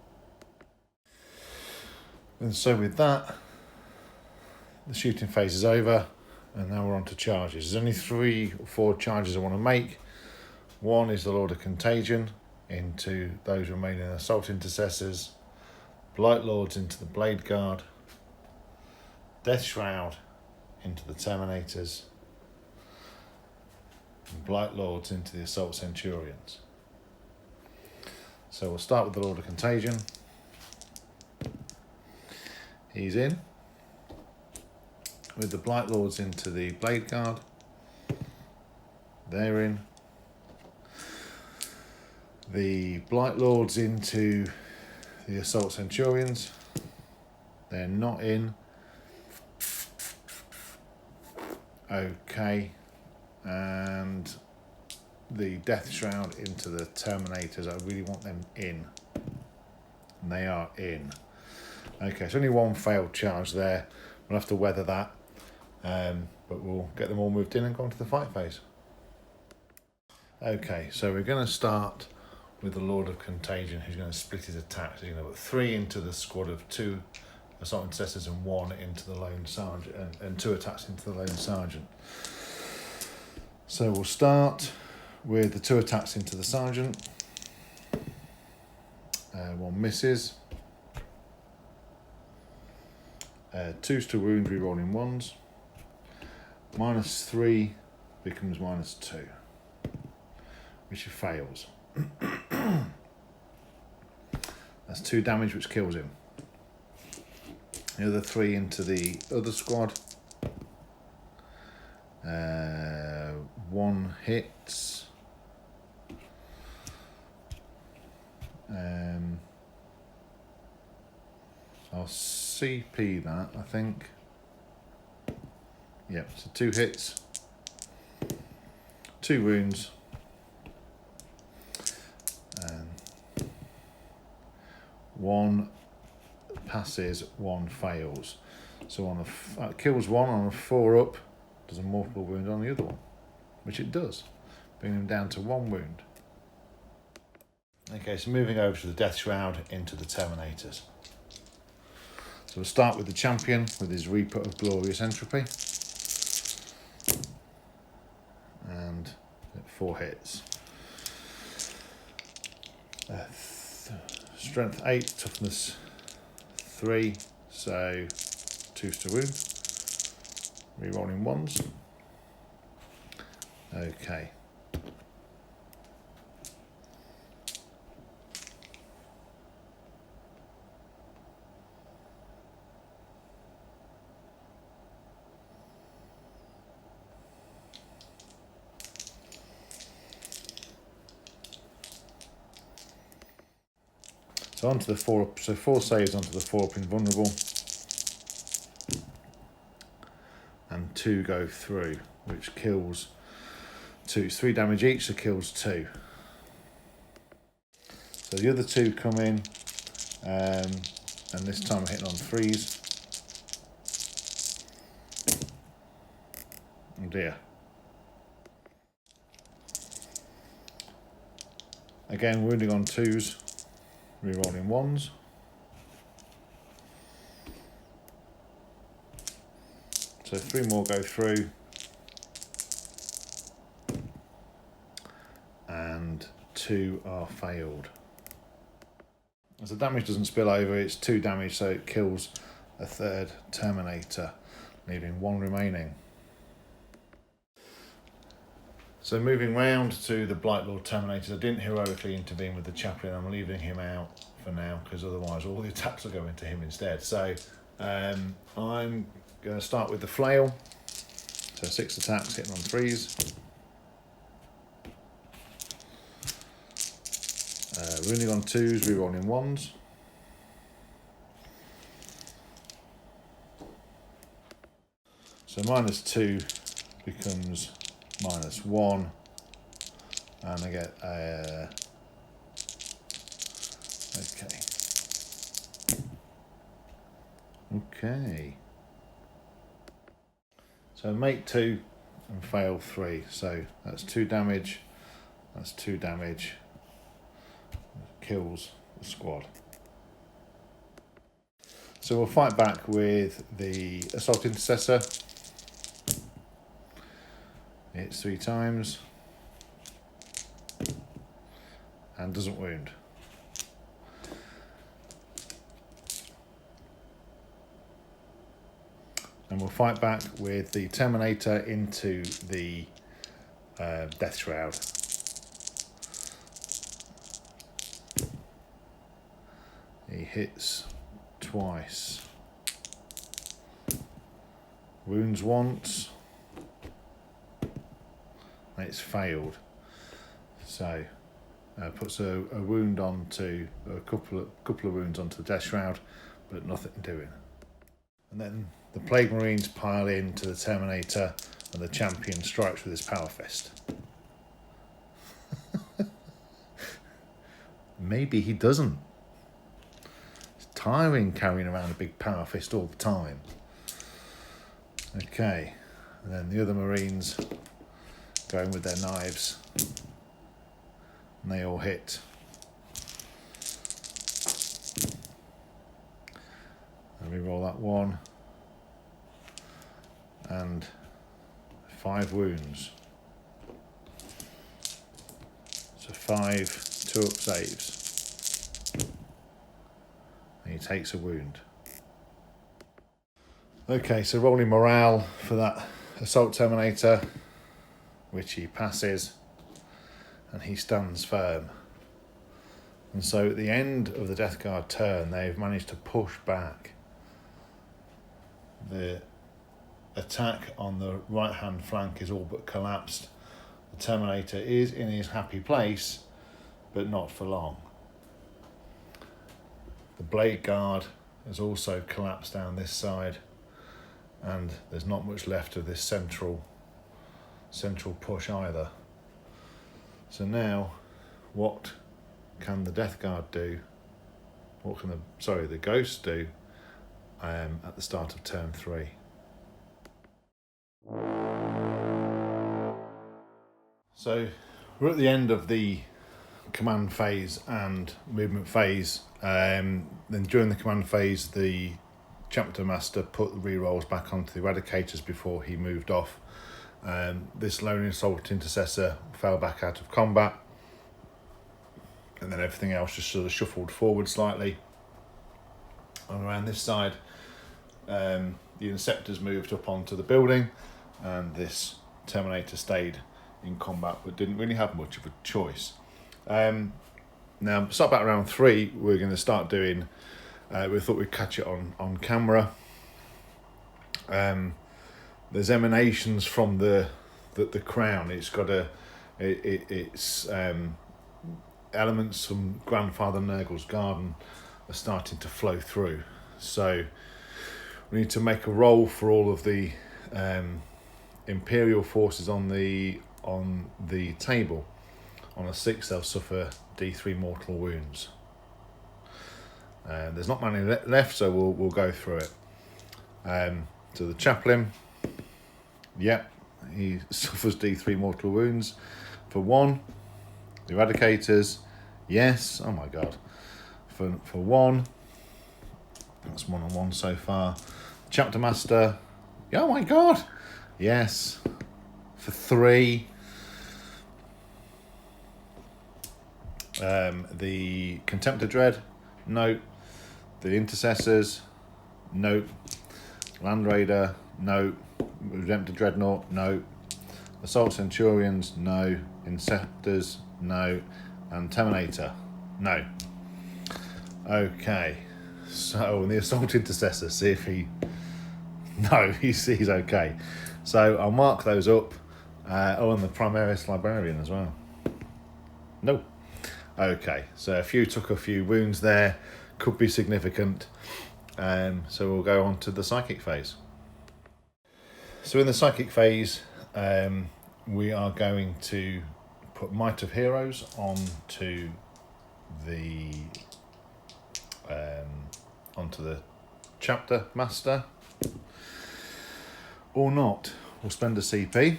And so with that, the shooting phase is over, and now we're on to charges. There's only 3 or 4 charges I want to make. One is the Lord of Contagion into those remaining Assault Intercessors, Blight Lords into the Blade Guard, Death Shroud into the Terminators, and Blight Lords into the Assault Centurions. So we'll start with the Lord of Contagion. He's in. With the Blight Lords into the Blade Guard. They're in. The Blight Lords into the Assault Centurions. They're not in. Okay. And the Death Shroud into the Terminators. I really want them in. And they are in. Okay, so only one failed charge there. We'll have to weather that. But we'll get them all moved in and go on to the fight phase. Okay, so we're going to start with the Lord of Contagion, who's going to split his attacks. He's going to put 3 into the squad of 2 assault intercessors and 1 into the lone sergeant, and 2 attacks into the lone sergeant. So we'll start with the 2 attacks into the sergeant. 1 misses. 2's to wound, re-rolling 1s. -3 becomes -2, which fails. That's 2 damage, which kills him. The other 3 into the other squad. 1 hits. I'll CP that, I think. Yep, so 2 hits, 2 wounds, and 1 passes, 1 fails. So on a kills 1 on a 4 up, does a mortal wound on the other one, which it does, bringing him down to 1 wound. Okay, so moving over to the Death Shroud into the Terminators. So we'll start with the champion with his Reaper of Glorious Entropy. And 4 hits. Strength 8, toughness 3, so 2's to wound. Rerolling 1s. Okay. So onto the 4 up, so 4 saves onto the 4 up invulnerable. And 2 go through, which kills 2. It's 3 damage each, so kills 2. So the other 2 come in, and this time I'm hitting on 3s. Oh dear. Again, wounding on 2s. Rerolling 1s. So 3 more go through. And 2 are failed. As the damage doesn't spill over, it's 2 damage, so it kills a 3rd Terminator, leaving 1 remaining. So moving round to the Blight Lord Terminators, I didn't heroically intervene with the Chaplain. I'm leaving him out for now because otherwise all the attacks will go into him instead. So I'm going to start with the Flail. So 6 attacks, hitting on 3s. Wounding on 2s, rerolling 1s. So -2 becomes -1, and I get okay. So make 2 and fail 3. So that's 2 damage. That's 2 damage. Kills the squad. So we'll fight back with the Assault Intercessor. Hits 3 times and doesn't wound. and we'll fight back with the Terminator into the Death Shroud. He hits twice. Wounds once. It's failed. So puts a wound onto a couple of wounds onto the Death Shroud, but nothing doing. And then the Plague Marines pile into the Terminator, and the champion strikes with his Power Fist. Maybe he doesn't. It's tiring carrying around a big Power Fist all the time. Okay, and then the other Marines going with their knives, and they all hit. And we roll that one, and 5 wounds. So 5 2-up saves. And he takes a wound. Okay, so rolling morale for that Assault Terminator, which he passes, and he stands firm. And so at the end of the Death Guard turn, they've managed to push back. The attack on the right hand flank is all but collapsed. The Terminator is in his happy place, but not for long. The Blade Guard has also collapsed down this side, and there's not much left of this central push either. So now, what can the Death Guard do? What can the Ghosts do at the start of turn 3? So we're at the end of the command phase and movement phase. Then during the command phase, the Chapter Master put the rerolls back onto the Eradicators before he moved off. This Lone Assault Intercessor fell back out of combat, and then everything else just sort of shuffled forward slightly. And around this side, the Inceptors moved up onto the building, and this Terminator stayed in combat but didn't really have much of a choice. Now, start back round 3, we're going to start doing, we thought we'd catch it on camera. There's emanations from the crown. It's got it's elements from Grandfather Nurgle's garden are starting to flow through. So we need to make a roll for all of the Imperial forces on the table. On a 6, they'll suffer D3 mortal wounds. There's not many left, so we'll go through it. So the Chaplain, yep, he suffers D3 mortal wounds for 1. The Eradicators, yes, oh my god, for 1. That's 1 on 1 so far. Chapter Master, oh my god, yes, for 3. The Contemptor Dread, nope. The Intercessors, nope. Land Raider, no. Redemptor Dreadnought, no. Assault Centurions, no. Inceptors, no. And Terminator, no. Okay, so the Assault Intercessor, see if he... No, he's okay. So I'll mark those up. And the Primaris Librarian as well. No. Okay, so took a few wounds there. Could be significant. So we'll go on to the Psychic phase. So in the Psychic phase, we are going to put Might of Heroes onto the Chapter Master, or not. We'll spend a CP,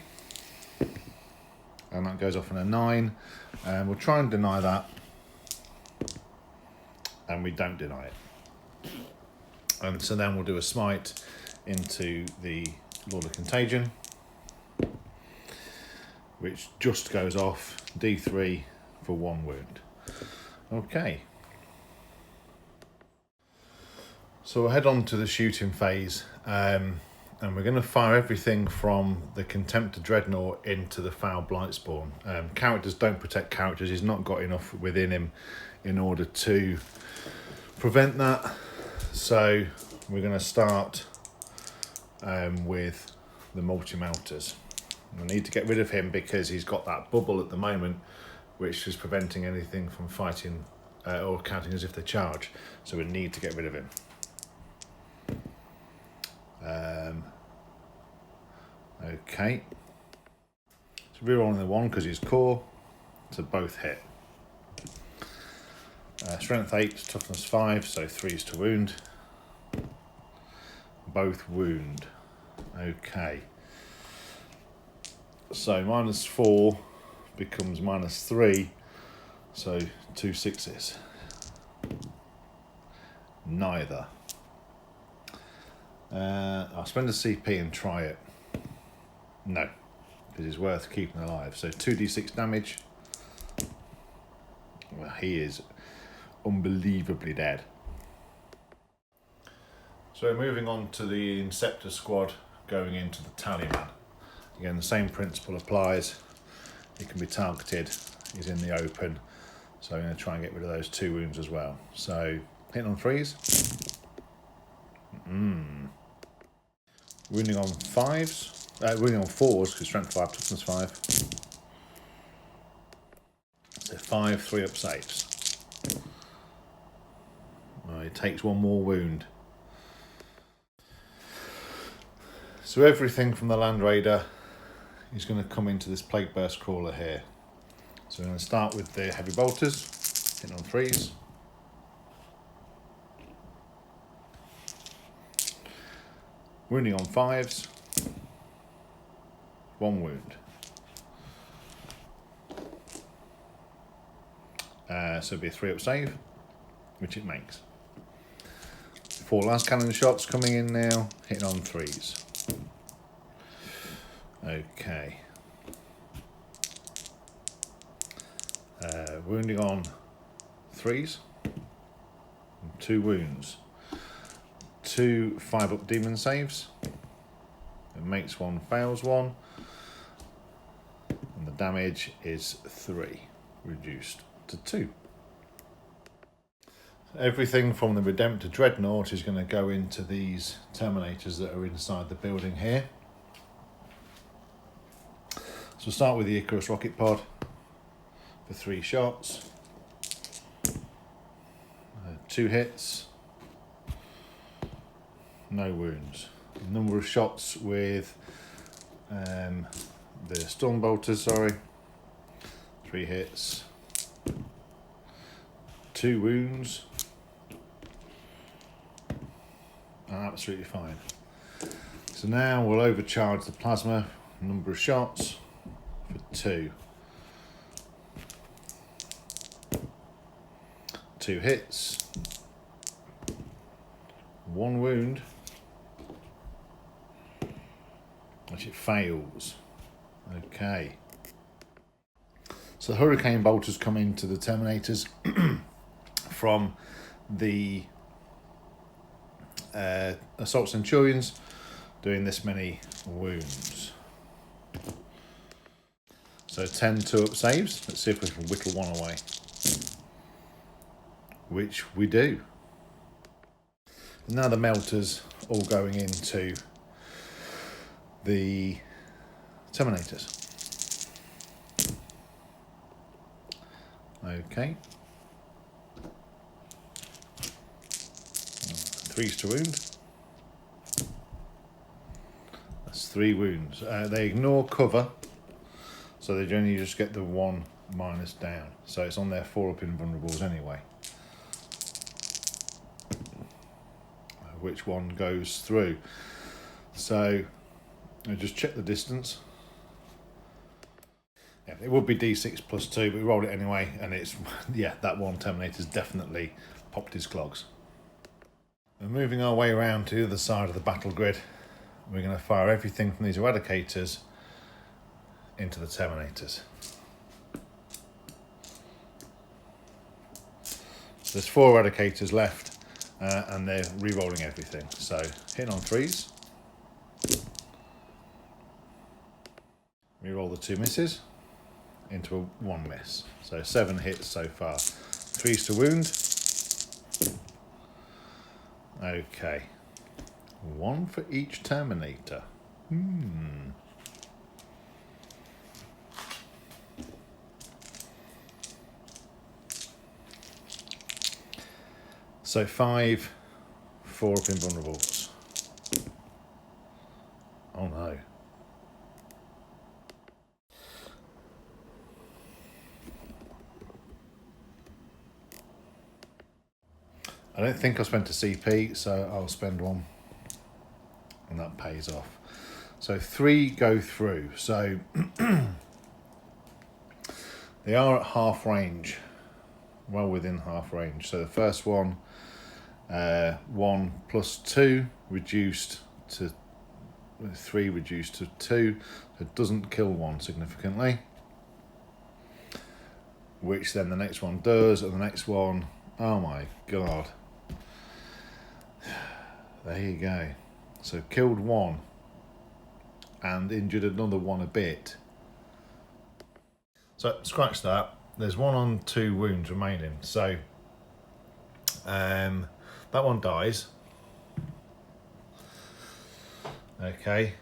and that goes off in a 9, and we'll try and deny that, and we don't deny it. And so then we'll do a smite into the Lord of Contagion, which just goes off D3 for 1 wound. Okay. So we'll head on to the shooting phase, and and we're going to fire everything from the Contemptor Dreadnought into the Foul Blightspawn. Characters don't protect characters. He's not got enough within him in order to prevent that. So we're going to start with the multi-melters. I need to get rid of him because he's got that bubble at the moment, which is preventing anything from fighting or counting as if they charge. So we need to get rid of him. Okay. So rerolling the 1 because he's core to both hit. Strength 8, toughness 5, so 3s to wound. Both wound. Okay. So -4 becomes -3, so 2 6s. Neither. I'll spend a CP and try it. No, because it's worth keeping alive. So 2d6 damage. Well, he is unbelievably dead. So moving on to the Inceptor squad going into the Tallyman. Again, the same principle applies. He can be targeted. He's in the open. So I'm going to try and get rid of those 2 wounds as well. So hitting on 3s. Wounding on 5s. Wounding on 4s because strength 5, toughness 5. So 5 3-up saves. It takes 1 more wound. So everything from the Land Raider is going to come into this Plague Burst Crawler here. So we're going to start with the Heavy Bolters, hitting on 3s. Wounding on 5s. 1 wound. So it'll be a 3-up save, which it makes. 4 last cannon shots coming in now, hitting on 3s. Okay. Wounding on 3s. 2 wounds. 2 5-up demon saves. It makes 1, fails 1. And the damage is 3, reduced to 2. Everything from the Redemptor Dreadnought is going to go into these Terminators that are inside the building here. So we'll start with the Icarus rocket pod for 3 shots. 2 hits. No wounds. Number of shots with the Storm Bolters, 3 hits. 2 wounds. Absolutely fine. So now we'll overcharge the plasma. Number of shots for 2. 2 hits. 1 wound. Which it fails. Okay. So the Hurricane Bolters come into the Terminators from the Assault Centurions, doing this many wounds. So 10 2-up saves. Let's see if we can whittle 1 away. Which we do. Now the melters all going into the Terminators. Okay. 3s to wound. That's 3 wounds. They ignore cover, so they generally just get the 1 minus down. So it's on their 4-up invulnerables anyway. Which one goes through. So I just check the distance. Yeah, it would be D6 plus 2, but we rolled it anyway, and it's, yeah, that one Terminator's definitely popped his clogs. We're moving our way around to the other side of the battle grid. We're going to fire everything from these Eradicators into the Terminators. There's 4 Eradicators left, and they're re-rolling everything. So hitting on 3s. the 2 misses into a 1 miss. So 7 hits so far. 3's to wound. Okay. 1 for each Terminator. So 5, 4 up invulnerables. Oh no. I don't think I spent a CP, so I'll spend 1. And that pays off. So 3 go through. So they are at half range. Well within half range. So the first one, 1 plus 2 reduced to 3 reduced to 2. So it doesn't kill 1 significantly. Which then the next one does, and the next one, oh my god. There you go. So killed 1 and injured another 1 a bit. So scratch that. There's 1 on 2 wounds remaining. So that one dies. Okay.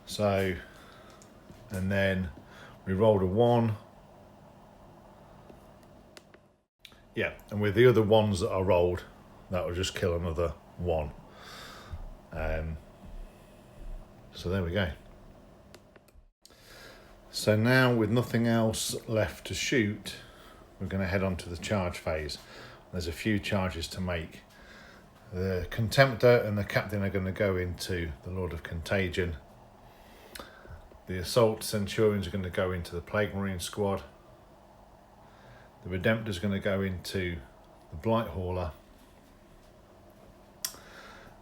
So, and then we rolled a 1. Yeah, and with the other 1s that I rolled, that will just kill another 1. So there we go. So now with nothing else left to shoot, we're going to head on to the charge phase. There's a few charges to make. The Contemptor and the Captain are going to go into the Lord of Contagion. The Assault Centurions are going to go into the Plague Marine squad. The Redemptor is going to go into the Blight Hauler.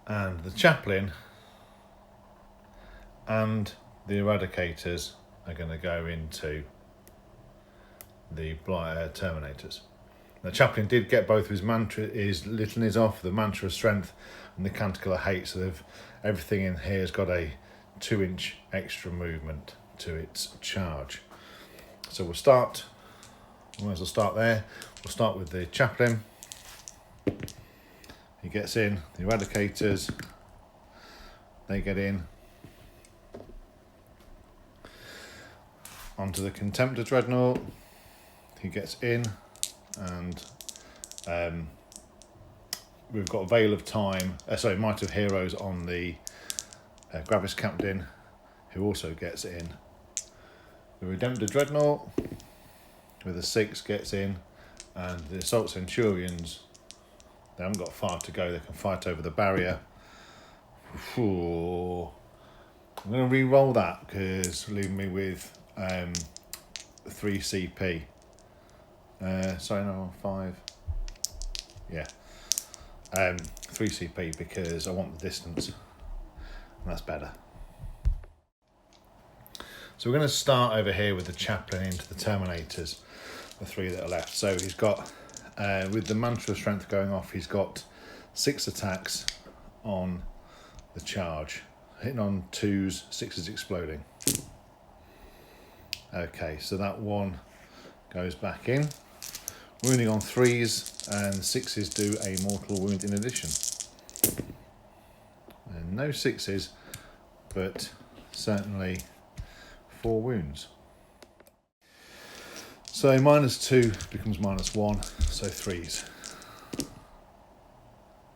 And the Chaplain and the Eradicators are going to go into the Terminators. The Chaplain did get both his litanies off, the Mantra of Strength and the Canticle of Hate, so everything in here has got a 2-inch extra movement to its charge. So we'll start, we might as well start there. We'll start with the Chaplain. He gets in, the Eradicators, they get in. Onto the Contemptor Dreadnought, he gets in, and we've got Veil of Time, Might of Heroes on the Gravis Captain, who also gets in. The Redemptor Dreadnought with a 6 gets in, and the Assault Centurions, they haven't got far to go, they can fight over the barrier. Ooh. I'm going to re-roll that because leaving me with 3 CP. 5. Yeah. 3 CP because I want the distance. And that's better. So we're going to start over here with the Chaplain into the Terminators, the 3 that are left. So he's got, with the Mantra of Strength going off, he's got 6 attacks on the charge. Hitting on 2s, 6s exploding. Okay, so that 1 goes back in. Wounding on 3s, and 6s do a mortal wound in addition. And no 6s, but certainly 4 wounds. So -2 becomes -1, so 3s.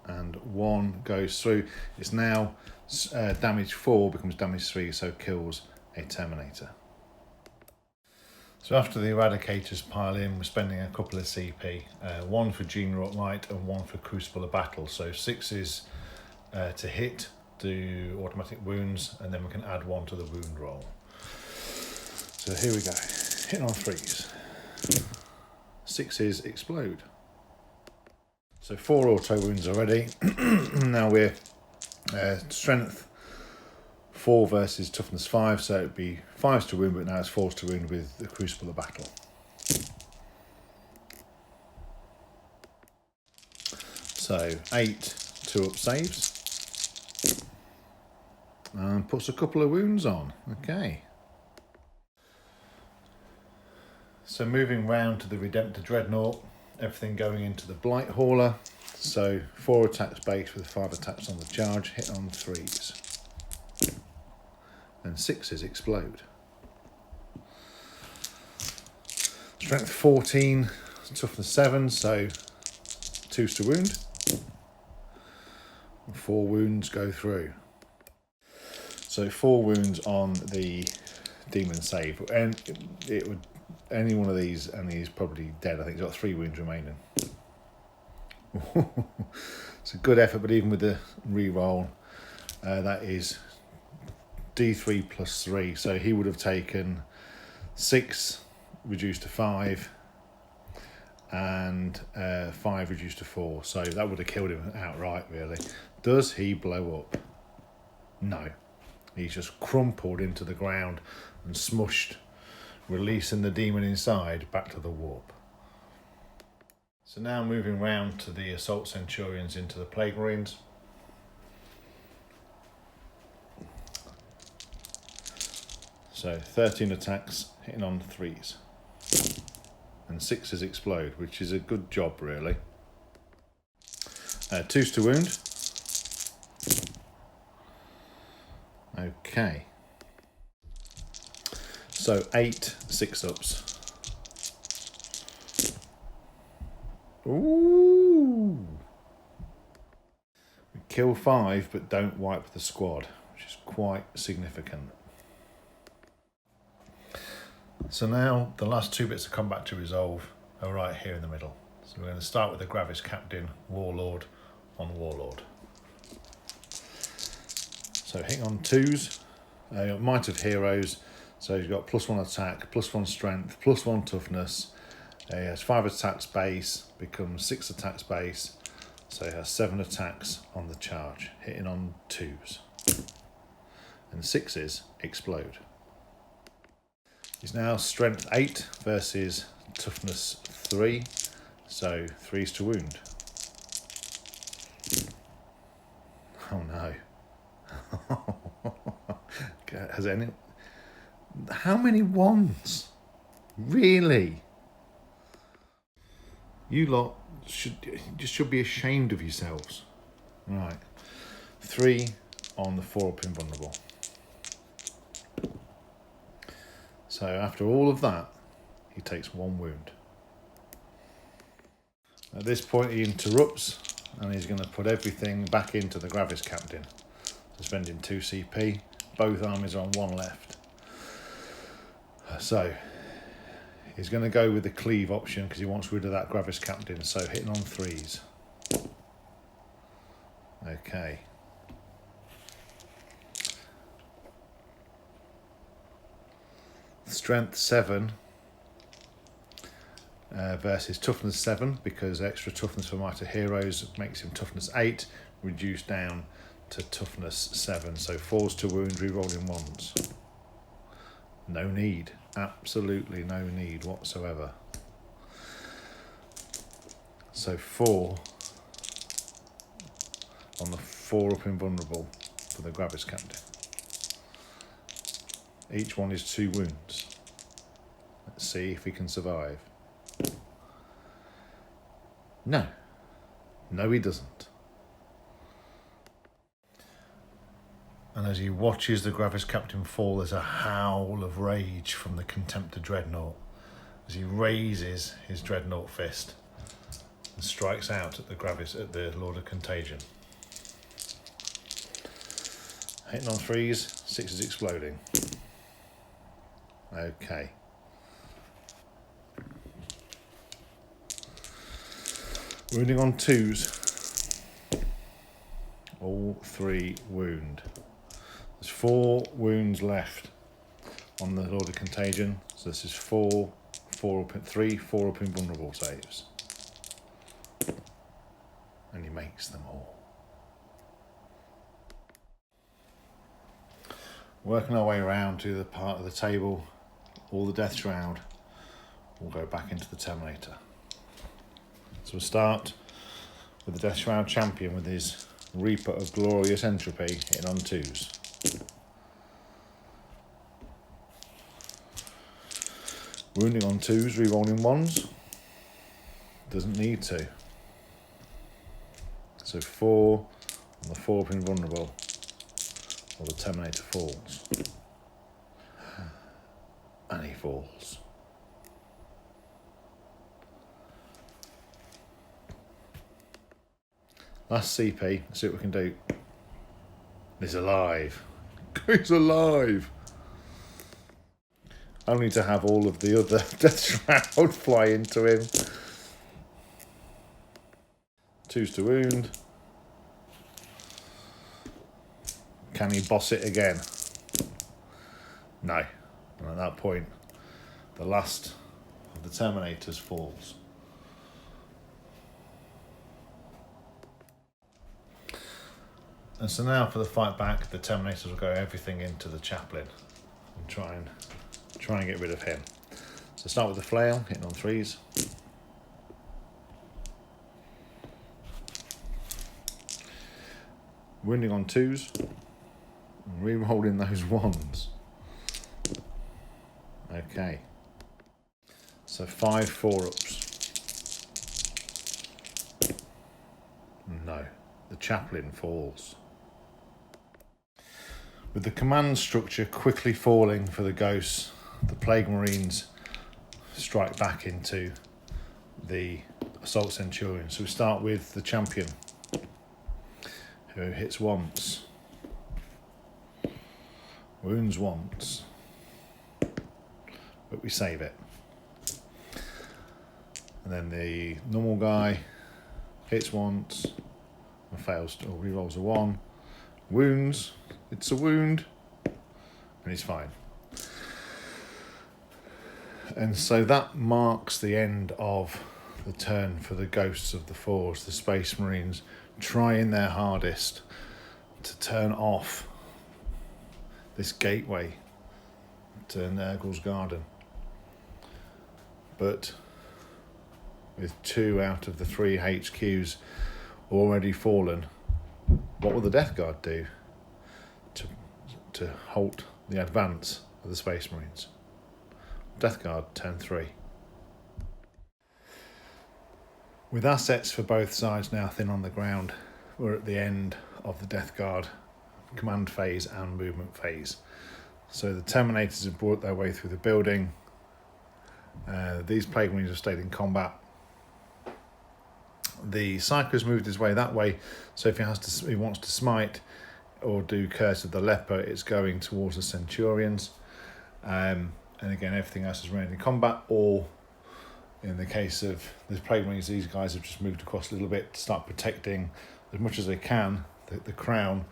And 1 goes through. It's now damage 4 becomes damage 3, so kills a Terminator. So after the Eradicators pile in, we're spending a couple of CP, 1 for Gene-Wrought Light and 1 for Crucible of Battle. So 6s to hit, do automatic wounds, and then we can add 1 to the wound roll. So here we go, hitting on 3s. 6s explode. So 4 auto wounds already. Now we're strength 4 versus toughness 5, so it'd be 5s to wound, but now it's 4s to wound with the Crucible of Battle. So 8 2-up saves. and puts a couple of wounds on. Okay. So moving round to the Redemptor Dreadnought, everything going into the Blight Hauler. So 4 attacks base with 5 attacks on the charge, hit on 3s. And 6s explode. Strength 14, toughness 7, so 2s to wound. 4 wounds go through. So 4 wounds on the demon save, and it would any one of these, and he's probably dead. I think he's got 3 wounds remaining. It's a good effort, but even with the re-roll, that is D3 plus 3, so he would have taken 6 reduced to 5 and 5 reduced to 4, so that would have killed him outright, really. Does he blow up? No. He's just crumpled into the ground and smushed, releasing the demon inside back to the warp. So now moving round to the Assault Centurions into the Plague Marines. So 13 attacks, hitting on 3s. And 6s explode, which is a good job, really. 2s to wound. Okay. So 8 6-ups. Ooh. We kill 5 but don't wipe the squad, which is quite significant. So now the last 2 bits of combat to resolve are right here in the middle. So we're going to start with the Gravis Captain, Warlord on Warlord. So hitting on 2s, Might of Heroes, so he's got +1 attack, +1 strength, +1 toughness. He has 5 attacks base, becomes 6 attacks base, so he has 7 attacks on the charge, hitting on 2s. And 6s explode. He's now strength 8 versus toughness 3, so 3s to wound. Oh no. Has any... How many ones? Really? You lot should be ashamed of yourselves. Right. 3 on the 4-up invulnerable. So after all of that, he takes 1 wound. At this point he interrupts and he's going to put everything back into the Gravis Captain. So spending 2 CP, both armies are on 1 left. So he's going to go with the cleave option because he wants rid of that Gravis Captain, so hitting on 3s. Okay. Strength 7 versus toughness 7, because extra toughness for Might of Heroes makes him toughness 8, reduced down to toughness 7. So 4s to wound, rerolling 1s. No need, absolutely no need whatsoever. So 4 on the 4-up invulnerable for the Gravis Captain. Each one is 2 wounds. Let's see if he can survive. No. No, he doesn't. And as he watches the Gravis Captain fall, there's a howl of rage from the Contemptor Dreadnought as he raises his Dreadnought fist and strikes out at the Lord of Contagion. Hitting on 3s, 6s exploding. Okay. Wounding on 2s. All 3 wound. There's 4 wounds left on the Lord of Contagion. So this is 4 up invulnerable saves. And he makes them all. Working our way around to the part of the table, all the Death Shroud will go back into the Terminator. So we'll start with the Death Shroud champion with his Reaper of Glorious Entropy hitting on 2s. Wounding on 2s, rerolling 1s. Doesn't need to. So 4 on the 4 invulnerable, or the Terminator falls. And he falls. Last CP, let's see what we can do. He's alive. He's alive. Only to have all of the other Death Shroud fly into him. 2s to wound. Can he boss it again? No. And at that point, the last of the Terminators falls. And so now for the fight back, the Terminators will go everything into the Chaplain and try and get rid of him. So start with the flail, hitting on 3s. Wounding on 2s. And re-rolling those 1s. Okay. So 5 4-ups. No. The Chaplain falls. With the command structure quickly falling for the ghosts, the Plague Marines strike back into the Assault Centurion. So we start with the Champion, who hits once, wounds once, but we save it. And then the normal guy hits once and fails, or re-rolls a 1, wounds, it's a wound, and he's fine. And so that marks the end of the turn for the Ghosts of the Forge, the Space Marines trying their hardest to turn off this gateway to Nurgle's Garden. But with 2 out of the 3 HQs already fallen, what will the Death Guard do to halt the advance of the Space Marines? Death Guard, turn 3. With assets for both sides now thin on the ground, we're at the end of the Death Guard command phase and movement phase. So the Terminators have brought their way through the building. These Plague Marines have stayed in combat. The Psyker has moved his way that way, so if he wants to smite or do Curse of the Leper, it's going towards the Centurions. And again, everything else is remained in combat, or in the case of the Plague Marines, these guys have just moved across a little bit to start protecting as much as they can the crown,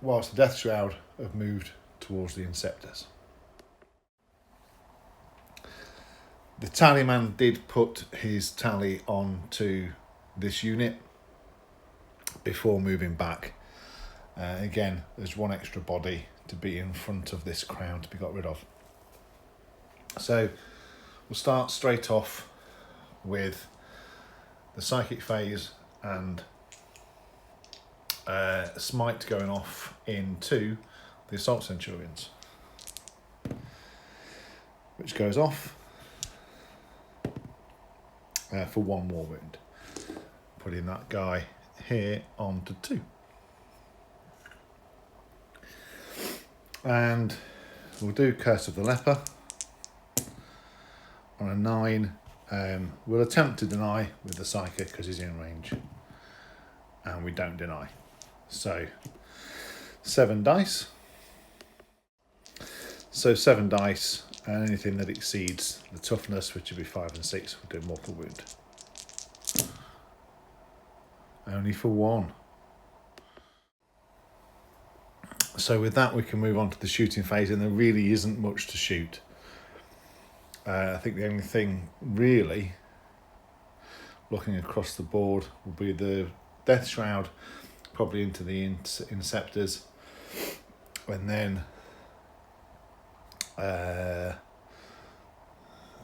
whilst the Death Shroud have moved towards the Inceptors. The Tallyman did put his tally onto this unit before moving back. Again, there's 1 extra body to be in front of this crown to be got rid of. So we'll start straight off with the Psychic phase and Smite going off into the Assault Centurions, which goes off for 1 war wound, putting that guy here onto 2. And we'll do Curse of the Leper on a 9. We'll attempt to deny with the Psyker because he's in range, and we don't deny. So 7 dice. So 7 dice, and anything that exceeds the toughness, which would be 5 and 6, will do mortal wound. Only for 1. So with that, we can move on to the shooting phase, and there really isn't much to shoot. I think the only thing really, looking across the board, will be the Death Shroud, probably into the Inceptors, and then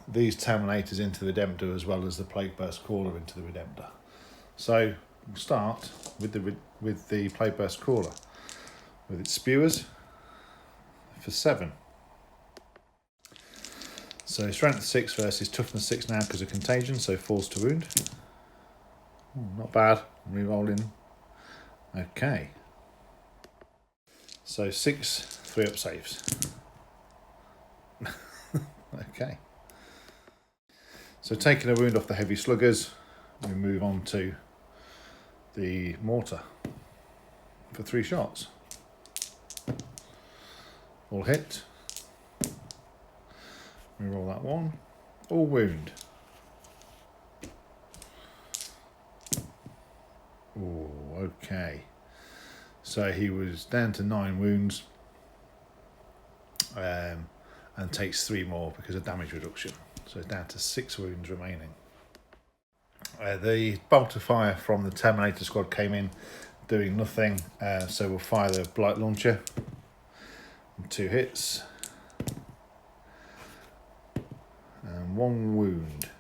these Terminators into the Redemptor, as well as the Plague Burst Caller into the Redemptor. So we'll start with the Plague Burst Caller, with its spewers for 7. So strength 6 versus toughness 6 now because of contagion, so falls to wound. Not bad. Rerolling. Okay. So 6 3-up saves. Okay. So taking a wound off the heavy sluggers, we move on to the mortar for 3 shots. All hit. Reroll that one. All wound. Oh, okay. So he was down to 9 wounds, and takes 3 more because of damage reduction. So down to 6 wounds remaining. The bolt of fire from the Terminator squad came in, doing nothing. So we'll fire the blight launcher. 2 hits. And 1 wound.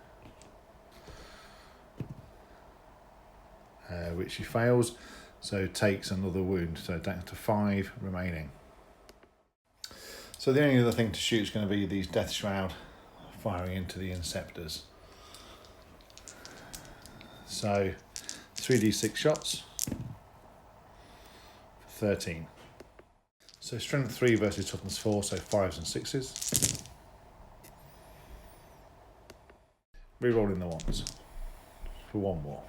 Which he fails, so takes another wound, so down to 5 remaining. So the only other thing to shoot is going to be these Death Shroud firing into the Inceptors. So 3d6 shots for 13. So strength 3 versus toughness 4, so 5s and 6s. Rerolling the ones for 1 more.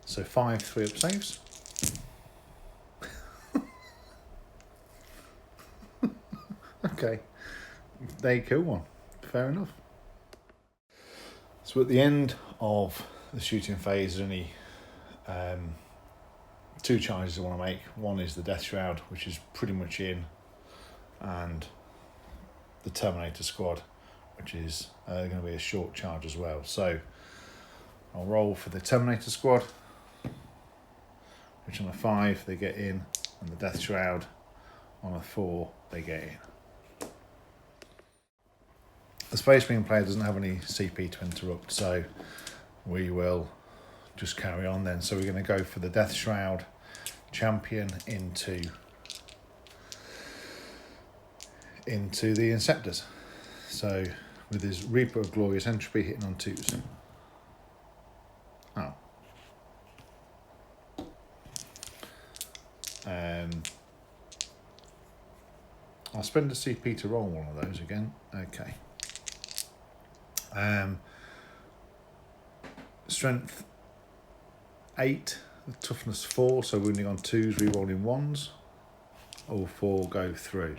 So 5 3-up saves. Okay, they kill one. Fair enough. So at the end of the shooting phase, there's only 2 charges I want to make. One is the Death Shroud, which is pretty much in, and the Terminator squad, which is going to be a short charge as well. So I'll roll for the Terminator squad, which on a 5 they get in, and the Death Shroud on a 4 they get in. The Space Marine player doesn't have any CP to interrupt, so we will just carry on then. So we're going to go for the Death Shroud champion into the Inceptors. So with his Reaper of Glorious Entropy hitting on 2s. Oh. I'll spend a CP to roll one of those again. Okay. Strength 8, toughness 4, so wounding on 2s, rerolling 1s. All 4 go through.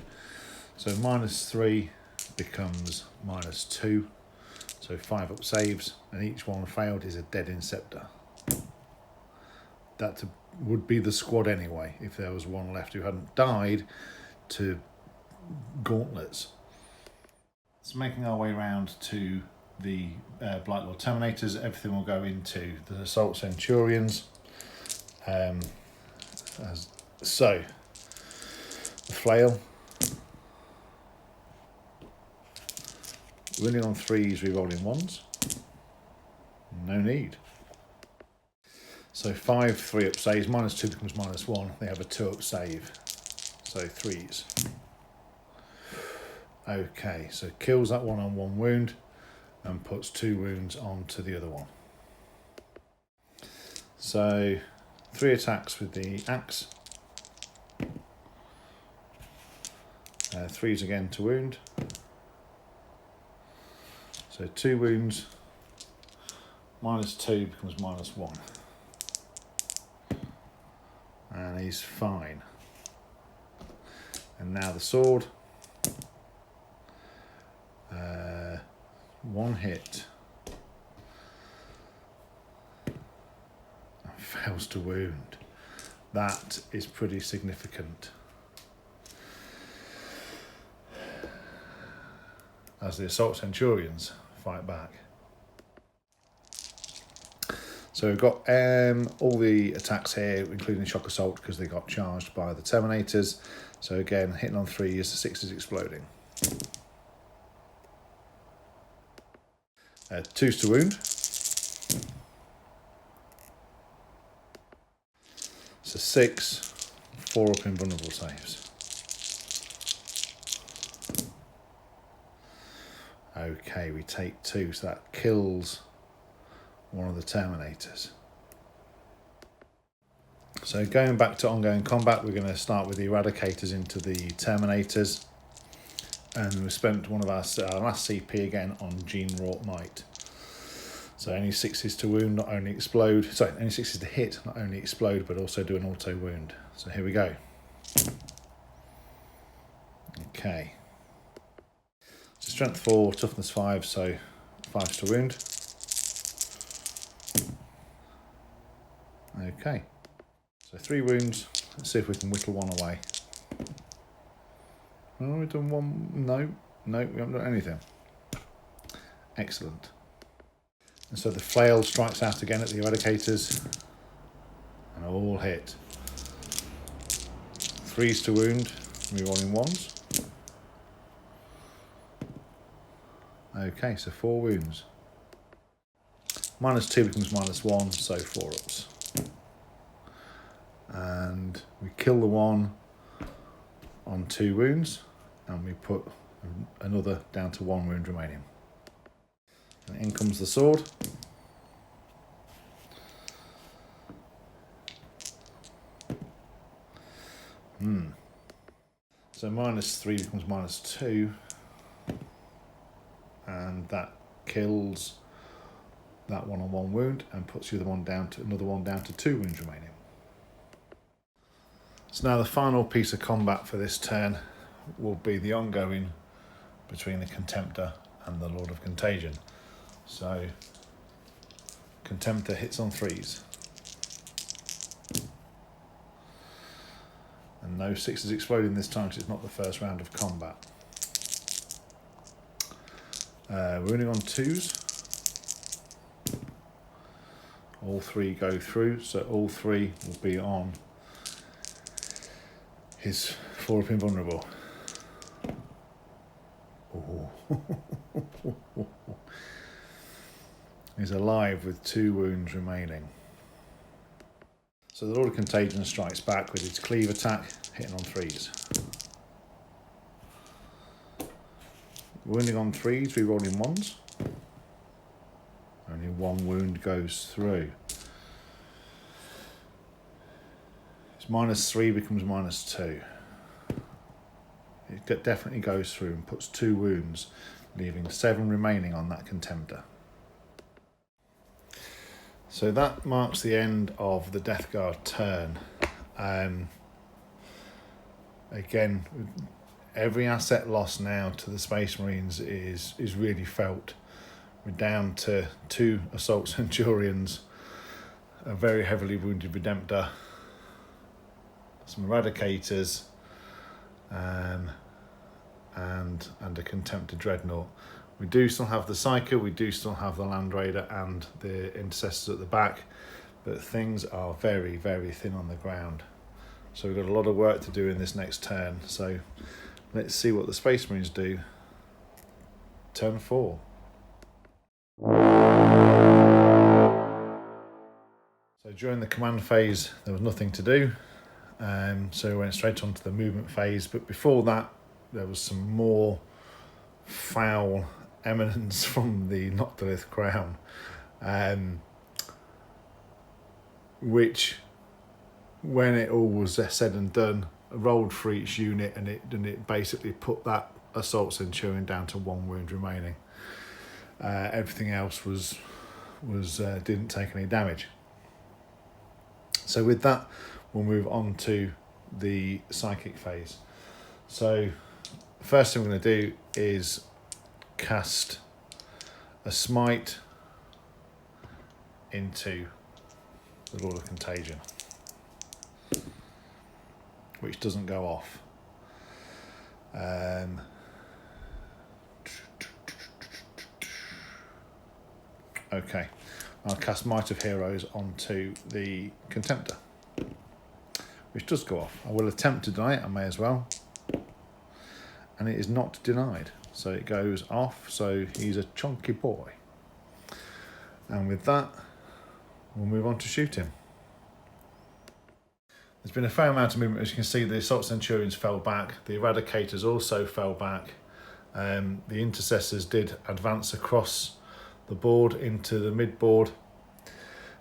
So -3 becomes -2. So 5-up saves, and each one failed is a dead Inceptor. That would be the squad anyway, if there was one left who hadn't died to gauntlets. So making our way around to the Blightlord Terminators, everything will go into the Assault Centurions. So, the Flail. Winning on 3s, rerolling 1s. No need. So 5 3-up saves, -2 becomes -1. They have a 2-up save. So 3s. Okay, so kills that one on 1 wound and puts 2 wounds onto the other one. So 3 attacks with the axe. 3s again to wound. So 2 wounds, -2 becomes -1. And he's fine. And now the sword. 1 hit. And fails to wound. That is pretty significant. As the Assault Centurions fight back. So we've got all the attacks here, including Shock Assault, because they got charged by the Terminators. So again, hitting on 3s, the 6 is exploding. 2s to wound. It's a 6, 4 up in vulnerable saves. Okay, we take 2, so that kills one of the Terminators. So going back to ongoing combat, we're going to start with the Eradicators into the Terminators. And we spent one of our last CP again on Gene-Wrought Might. So any 6s to wound, not only explode, sorry, any 6s to hit, not only explode, but also do an auto wound. So here we go. Okay. So strength 4, toughness 5, so 5s to wound. Okay. So 3 wounds. Let's see if we can whittle one away. Oh, we've done one. No, we haven't done anything. Excellent. And so the flail strikes out again at the Eradicators. And all hit. 3s to wound. We roll in 1s. Okay, so 4 wounds. -2 becomes -1, so 4 ups. And we kill the one on 2 wounds, and we put another down to 1 wound remaining. And in comes the sword. So -3 becomes -2, and that kills that one on 1 wound and puts the other one down to another one down to 2 wounds remaining. So now the final piece of combat for this turn will be the ongoing between the Contemptor and the Lord of Contagion. So Contemptor hits on 3s. And no 6s exploding this time because it's not the first round of combat. Wounding on 2s. All 3 go through, so all 3 will be on his 4 up invulnerable. Oh. He's alive with 2 wounds remaining. So the Lord of Contagion strikes back with his cleave attack, hitting on 3s. Wounding on 3s, we roll in 1s. Only 1 wound goes through. It's -3 becomes -2. It definitely goes through and puts 2 wounds, leaving 7 remaining on that Contemptor. So that marks the end of the Death Guard turn. Again, every asset lost now to the Space Marines is really felt. We're down to 2 Assault Centurions, a very heavily wounded Redemptor, some Eradicators, and a Contemptor Dreadnought. We do still have the Psyker, we do still have the Land Raider and the Intercessors at the back, but things are very, very thin on the ground. So we've got a lot of work to do in this next turn. So let's see what the Space Marines do. Turn 4. So during the command phase, there was nothing to do. So we went straight on to the movement phase. But before that, there was some more foul eminence from the Noctilith Crown, which, when it all was said and done, rolled for each unit, and it basically put that Assault Centurion down to 1 wound remaining. Everything else was didn't take any damage. So with that, we'll move on to the psychic phase. So first thing we're going to do is cast a smite into the Lord of Contagion, which doesn't go off. Okay, I'll cast Might of Heroes onto the Contemptor, which does go off. I will attempt to deny it, I may as well. And it is not denied, so it goes off, so he's a chunky boy. And with that, we'll move on to shoot him. There's been a fair amount of movement. As you can see, the Assault Centurions fell back. The Eradicators also fell back. The Intercessors did advance across the board into the mid-board.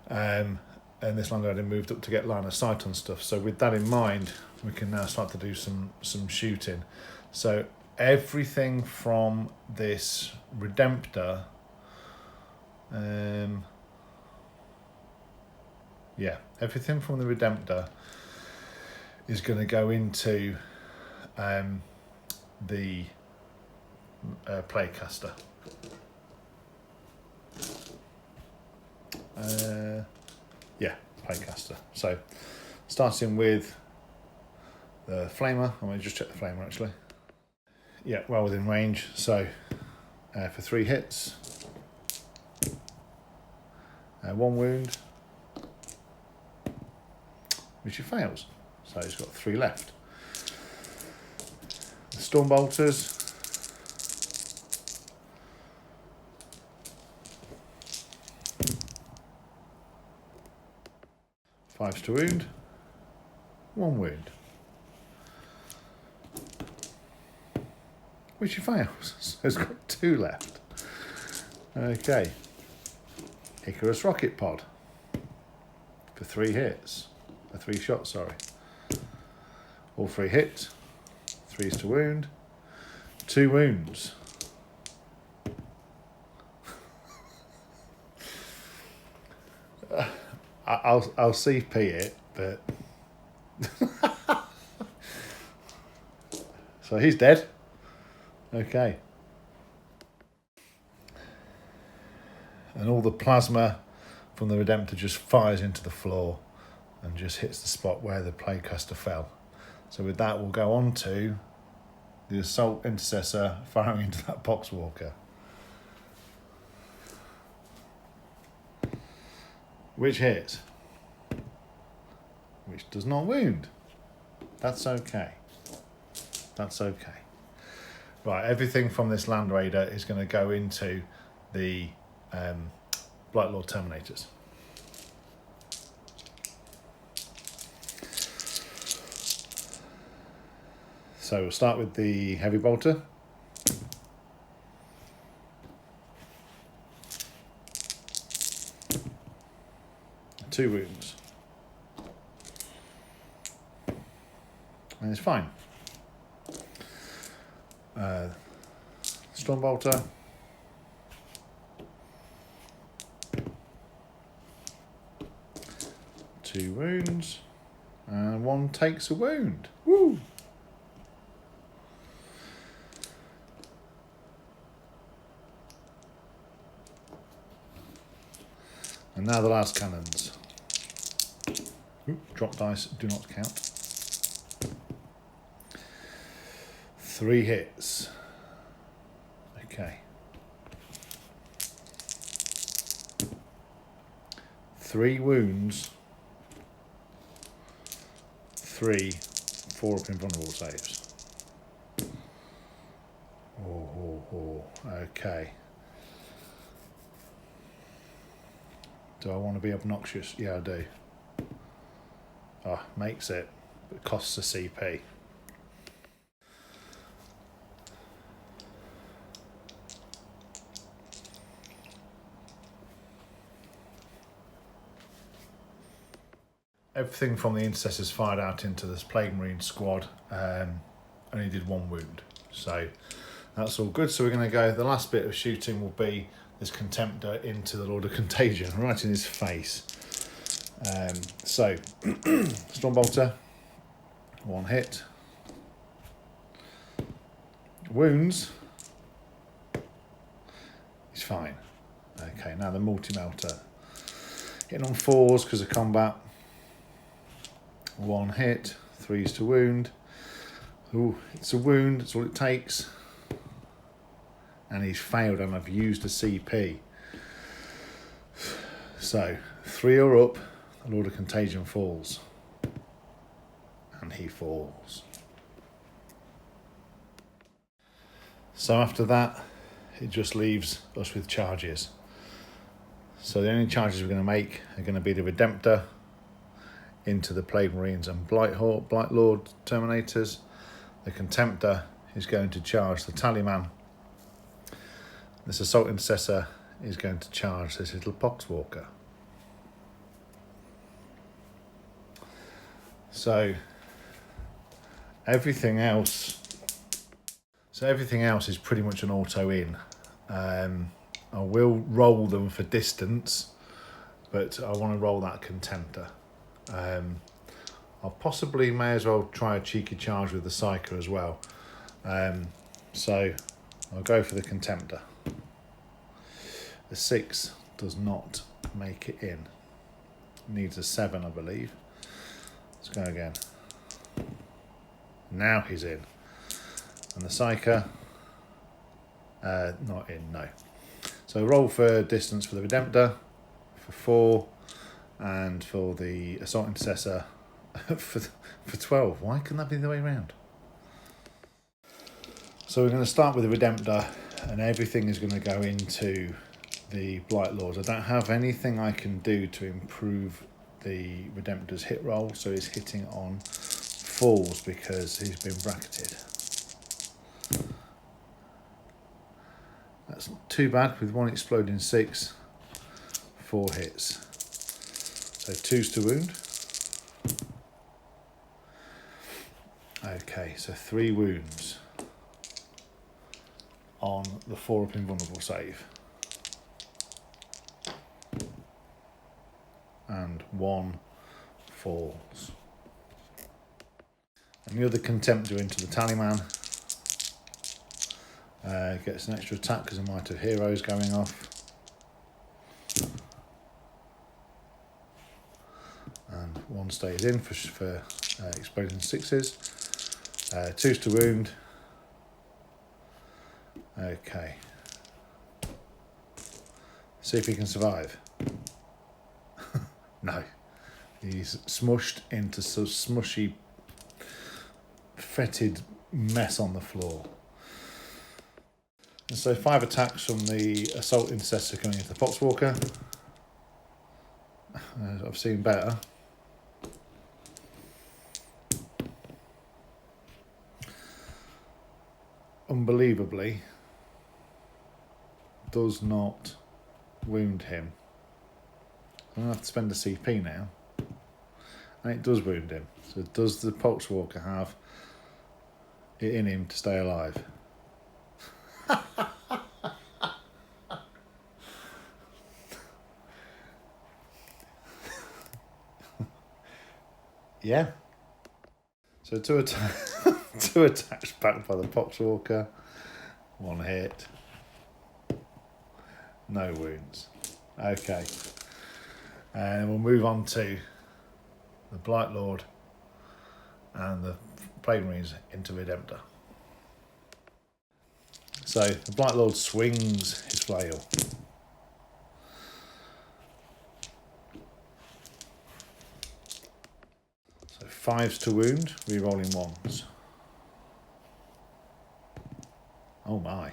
And this Land Raider moved up to get line of sight on stuff. So with that in mind, we can now start to do some shooting. So everything from this Redemptor, everything from the Redemptor is going to go into the Plaguecaster. Plaguecaster. So starting with the Flamer, I'm going to just check the Flamer actually. Yeah, well within range. So for 3 hits, 1 wound, which he fails. So he's got 3 left. The Stormbolters, fives to wound, 1 wound, which he fails. So he's got 2 left. Okay. Icarus Rocket Pod for 3 hits. 3 shots, sorry. All 3 hit. 3s to wound. 2 wounds. I'll CP it, but so he's dead. Okay. And all the plasma from the Redemptor just fires into the floor and just hits the spot where the Plaguecaster fell. So with that, we'll go on to the Assault Intercessor firing into that Poxwalker, which hits, which does not wound. That's okay. That's okay. Right, everything from this Land Raider is going to go into the Blightlord Terminators. So we'll start with the Heavy Bolter. Two wounds. And it's fine. Stormbolter. Two wounds. And one takes a wound. Woo! And now the last cannons. Ooh, drop dice do not count. 3 hits. Okay. 3 wounds. 3 4-up invulnerable saves. Okay. Do I want to be obnoxious? Yeah, I do. Makes it, but costs a CP. Everything from the Intercessors fired out into this Plague Marine squad only did 1 wound. So that's all good. So we're going to go, the last bit of shooting will be this Contemptor into the Lord of Contagion, right in his face. So, Stormbolter, 1 hit. Wounds. He's fine. Okay, now the Multi-Melter. Hitting on 4s because of combat. 1 hit, 3s to wound. Ooh, it's a wound, that's all it takes. And he's failed and I've used a CP. So, 3 are up, the Lord of Contagion falls. And he falls. So after that, it just leaves us with charges. So the only charges we're going to make are going to be the Redemptor into the Plague Marines and Blight Lord Terminators. The Contemptor is going to charge the Tallyman. This Assault Intercessor is going to charge this little Poxwalker. So everything else is pretty much an auto in. I will roll them for distance, but I want to roll that Contemptor. I'll possibly may as well try a cheeky charge with the Psyker as well. So I'll go for the Contemptor. The 6 does not make it in. Needs a 7, I believe. Let's go again. Now he's in. And the Psyker, not in, no. So roll for distance for the Redemptor, for 4, and for the Assault Intercessor for 12. Why couldn't that be the way around? So we're going to start with the Redemptor, and everything is going to go into the Blight Lords. I don't have anything I can do to improve the Redemptor's hit roll, so he's hitting on 4s because he's been bracketed. That's not too bad with 1 exploding 6, 4 hits. So 2s to wound. Okay, so 3 wounds on the 4-up invulnerable save. And 1 falls. And the other Contemptor into the Tallyman. Gets an extra attack because of Might of Heroes going off. And 1 stays in for exploding 6s. 2s to wound. Okay. See if he can survive. No. He's smushed into some smushy, fetid mess on the floor. And so 5 attacks from the Assault Intercessor coming into the Poxwalker. I've seen better. Unbelievably, does not wound him. I'm going to have to spend a CP now. And it does wound him. So does the Poxwalker have it in him to stay alive? Yeah. So 2 attacks backed by the Poxwalker. 1 hit. No wounds. Okay. And we'll move on to the Blight Lord and the Plague Marines into Redemptor. So the Blight Lord swings his flail. So 5s to wound, re-rolling 1s. Oh my.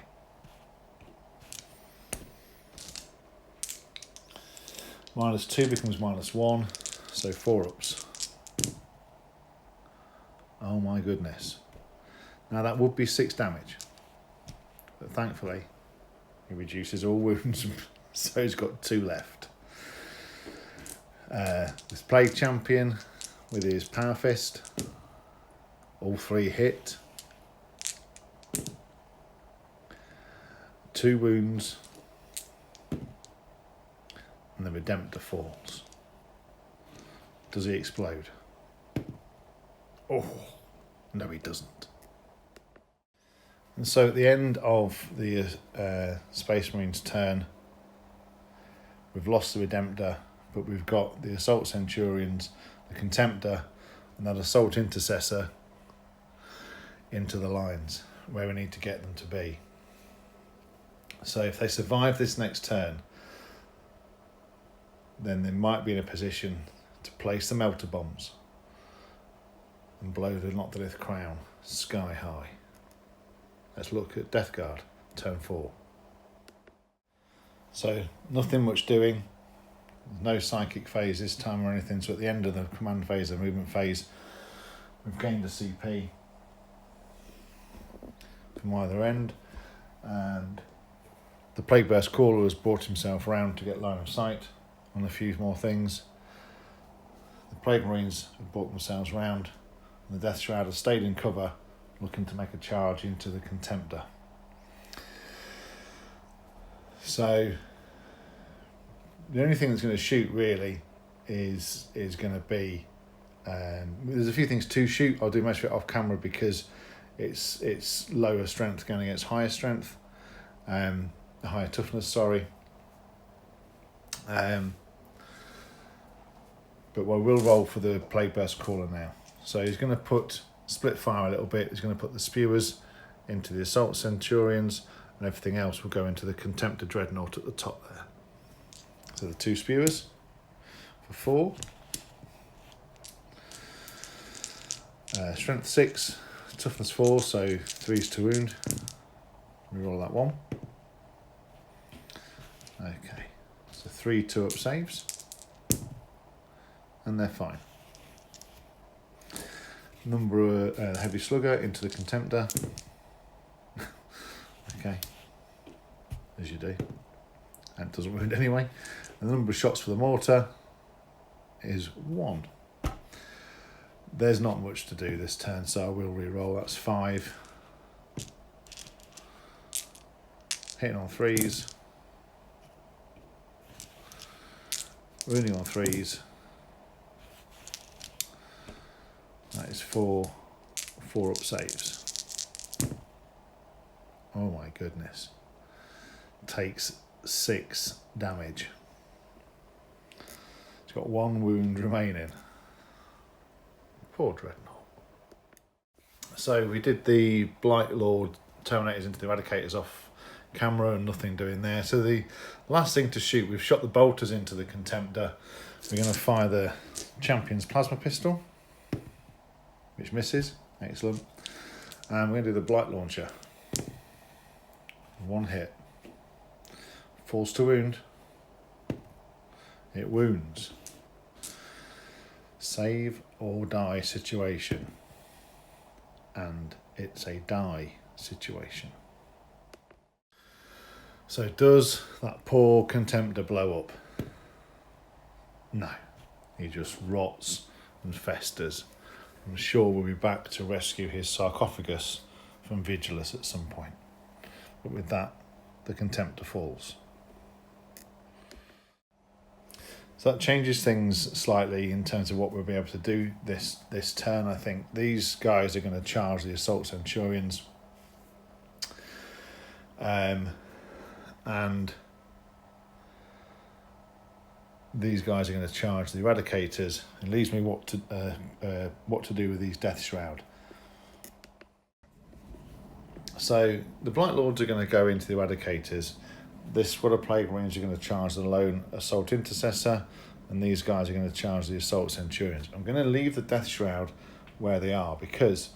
-2 becomes -1, so 4-ups. Oh my goodness. Now that would be 6 damage. But thankfully, he reduces all wounds, so he's got 2 left. This Plague Champion with his Power Fist. All 3 hit. 2 wounds. And the Redemptor falls. Does he explode? Oh, no he doesn't. And so at the end of the Space Marine's turn, we've lost the Redemptor, but we've got the Assault Centurions, the Contemptor, and that Assault Intercessor into the lines where we need to get them to be. So if they survive this next turn, then they might be in a position to place the melter bombs and blow the Noctilith Crown sky high. Let's look at Death Guard, turn 4. So nothing much doing. There's no psychic phase this time or anything, so at the end of the command phase, the movement phase, we've gained a CP from either end, and the Plague Burst Caller has brought himself round to get line of sight on a few more things. The Plague Marines have brought themselves round, and the Death Shroud has stayed in cover, looking to make a charge into the Contemptor. So the only thing that's going to shoot really is going to be there's a few things to shoot. I'll do most of it off camera because it's lower strength going against higher strength, higher toughness, sorry. But I will roll for the Plague Burst Caller now. So he's going to split fire a little bit. He's going to put the Spewers into the Assault Centurions, and everything else will go into the Contemptor Dreadnought at the top there. So the 2 Spewers for 4. Strength 6, toughness 4, so 3's to wound. Reroll that 1. Okay, so 3 2-up saves, and they're fine. Number Heavy Slugger into the Contemptor. Okay, as you do, and it doesn't wound anyway. And the number of shots for the mortar is 1. There's not much to do this turn, so I will re-roll. That's 5. Hitting on 3s. Wounding on 3s. That is 4 4-up saves. Oh my goodness. Takes 6 damage. It's got 1 wound remaining. Poor Dreadnought. So we did the Blight Lord Terminators into the Eradicators off camera, and nothing doing there. So the last thing to shoot, we've shot the bolters into the Contemptor. We're going to fire the Champion's Plasma Pistol, which misses. Excellent. And we're going to do the Blight Launcher. 1 hit. Falls to wound. It wounds. Save or die situation. And it's a die situation. So does that poor Contemptor blow up? No. He just rots and festers. I'm sure we'll be back to rescue his sarcophagus from Vigilus at some point. But with that, the Contemptor falls. So that changes things slightly in terms of what we'll be able to do this turn, I think. These guys are going to charge the Assault Centurions. And these guys are going to charge the Eradicators. It leaves me what to do with these Death Shroud. So the Blight Lords are going to go into the Eradicators. This squad of Plague Marines are going to charge the lone Assault Intercessor, and these guys are going to charge the Assault Centurions. I'm going to leave the Death Shroud where they are because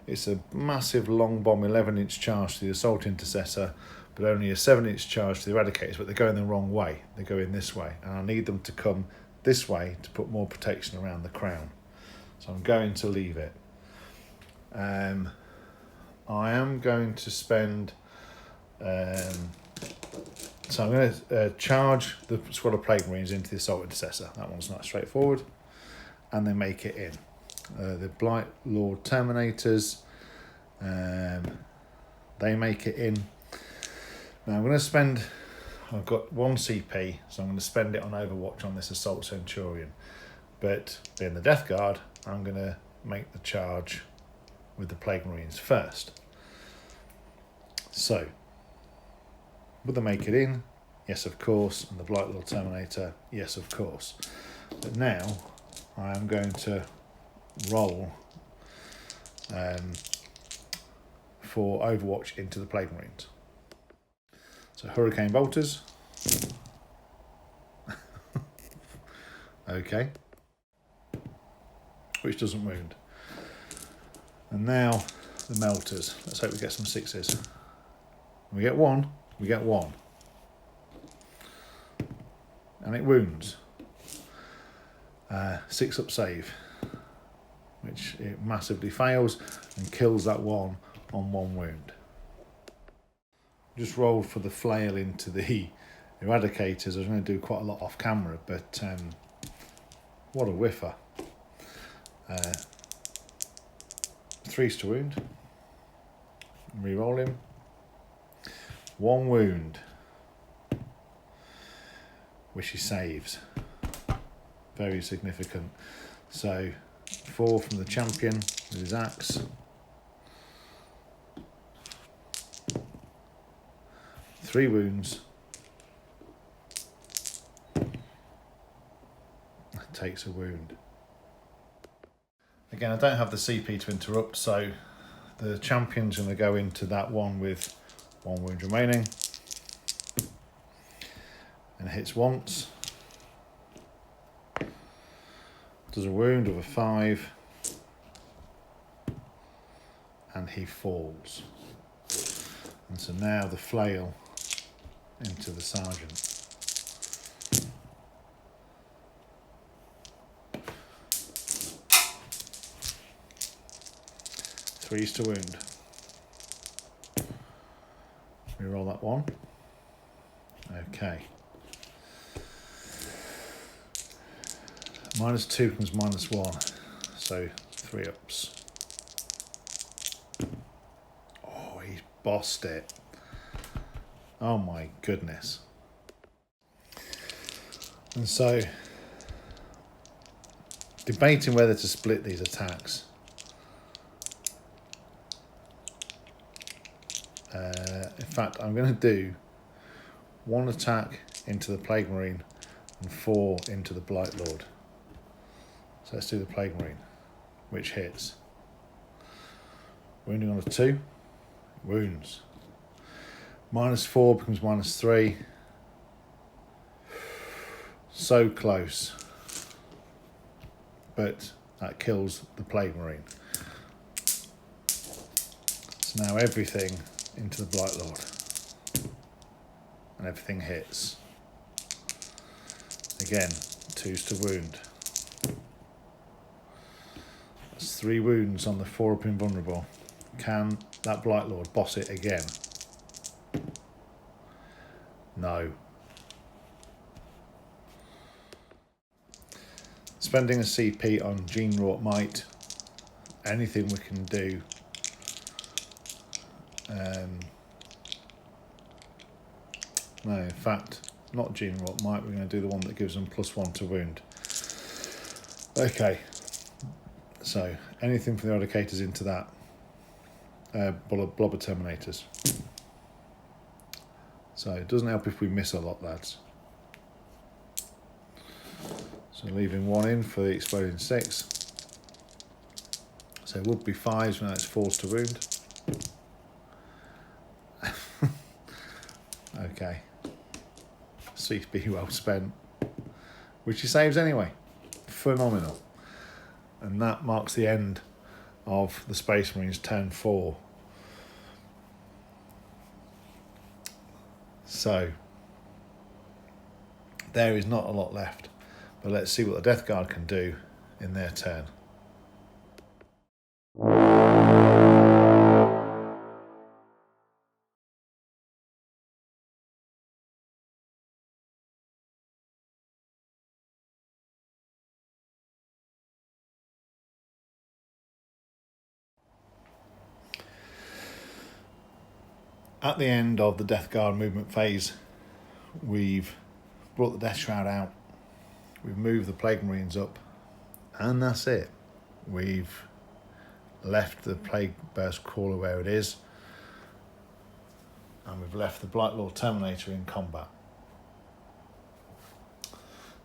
it's a massive long bomb 11-inch charge to the Assault Intercessor, but only a 7-inch charge to the Eradicators, but they're going the wrong way. They're going this way, and I need them to come this way to put more protection around the crown. So I'm going to leave it. I am going to spend... so I'm going to charge the squad of Plague Marines into the Assault Intercessor. That one's not straightforward. And they make it in. The Blight Lord Terminators, they make it in. Now I'm going to spend... I've got 1 CP, so I'm going to spend it on Overwatch on this Assault Centurion. But being the Death Guard, I'm going to make the charge with the Plague Marines first. So, would they make it in? Yes, of course. And the Blight Lord Terminator? Yes, of course. But now, I am going to roll for Overwatch into the Plague Marines. So, Hurricane Bolters. Okay. Which doesn't wound. And now, the Melters. Let's hope we get some 6s. We get 1. We get 1. And it wounds. 6-up save, which it massively fails and kills that one on 1 wound. Just rolled for the flail into the eradicators. I was going to do quite a lot off camera, but what a whiffer. 3s to wound. Reroll him. 1 wound, which he saves. Very significant. So 4 from the champion with his axe. 3 wounds. Takes a wound. Again, I don't have the CP to interrupt, so the champion's going to go into that one with 1 wound remaining. And hits once. Does a wound of a 5. And he falls. And so now the flail into the sergeant. 3s to wound. Reroll that one. Okay. -2 becomes -1. So 3 ups. Oh, he's bossed it. Oh my goodness. And so, debating whether to split these attacks. In fact, I'm going to do 1 attack into the Plague Marine and 4 into the Blight Lord. So let's do the Plague Marine, which hits. Wounding on a 2, wounds. -4 becomes -3. So close. But that kills the Plague Marine. So now everything into the Blight Lord. And everything hits. Again, 2s to wound. That's 3 wounds on the 4-up invulnerable. Can that Blight Lord boss it again? No. Spending a CP on Gene Wrought Might. Anything we can do. No, in fact, not Gene Wrought Might. We're going to do the one that gives them +1 to wound. Okay. So, anything from the Eradicators into that. Blobber Terminators. So, it doesn't help if we miss a lot, lads. So, leaving 1 in for the Exploding 6. So, it would be 5s when it's 4s to wound. Okay. CP well spent. Which he saves anyway. Phenomenal. And that marks the end of the Space Marines turn 4. So, there is not a lot left. But let's see what the Death Guard can do in their turn. At the end of the Death Guard movement phase, we've brought the Death Shroud out, we've moved the Plague Marines up, and that's it. We've left the Plague Burst Crawler where it is, and we've left the Blight Lord Terminator in combat.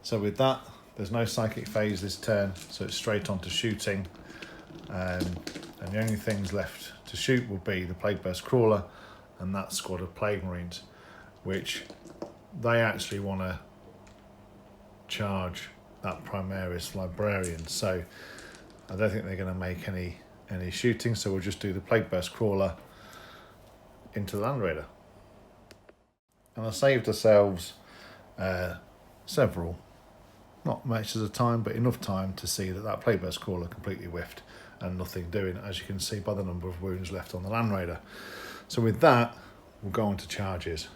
So with that, there's no psychic phase this turn, so it's straight on to shooting, and the only things left to shoot will be the Plague Burst Crawler and that squad of Plague Marines, which they actually want to charge that Primaris Librarian. So I don't think they're going to make any shooting, so we'll just do the Plague Burst Crawler into the Land Raider. And I saved ourselves several Not much at a time, but enough time to see that that Plagueburst Crawler completely whiffed and nothing doing, as you can see by the number of wounds left on the Land Raider. So with that, we'll go on to charges.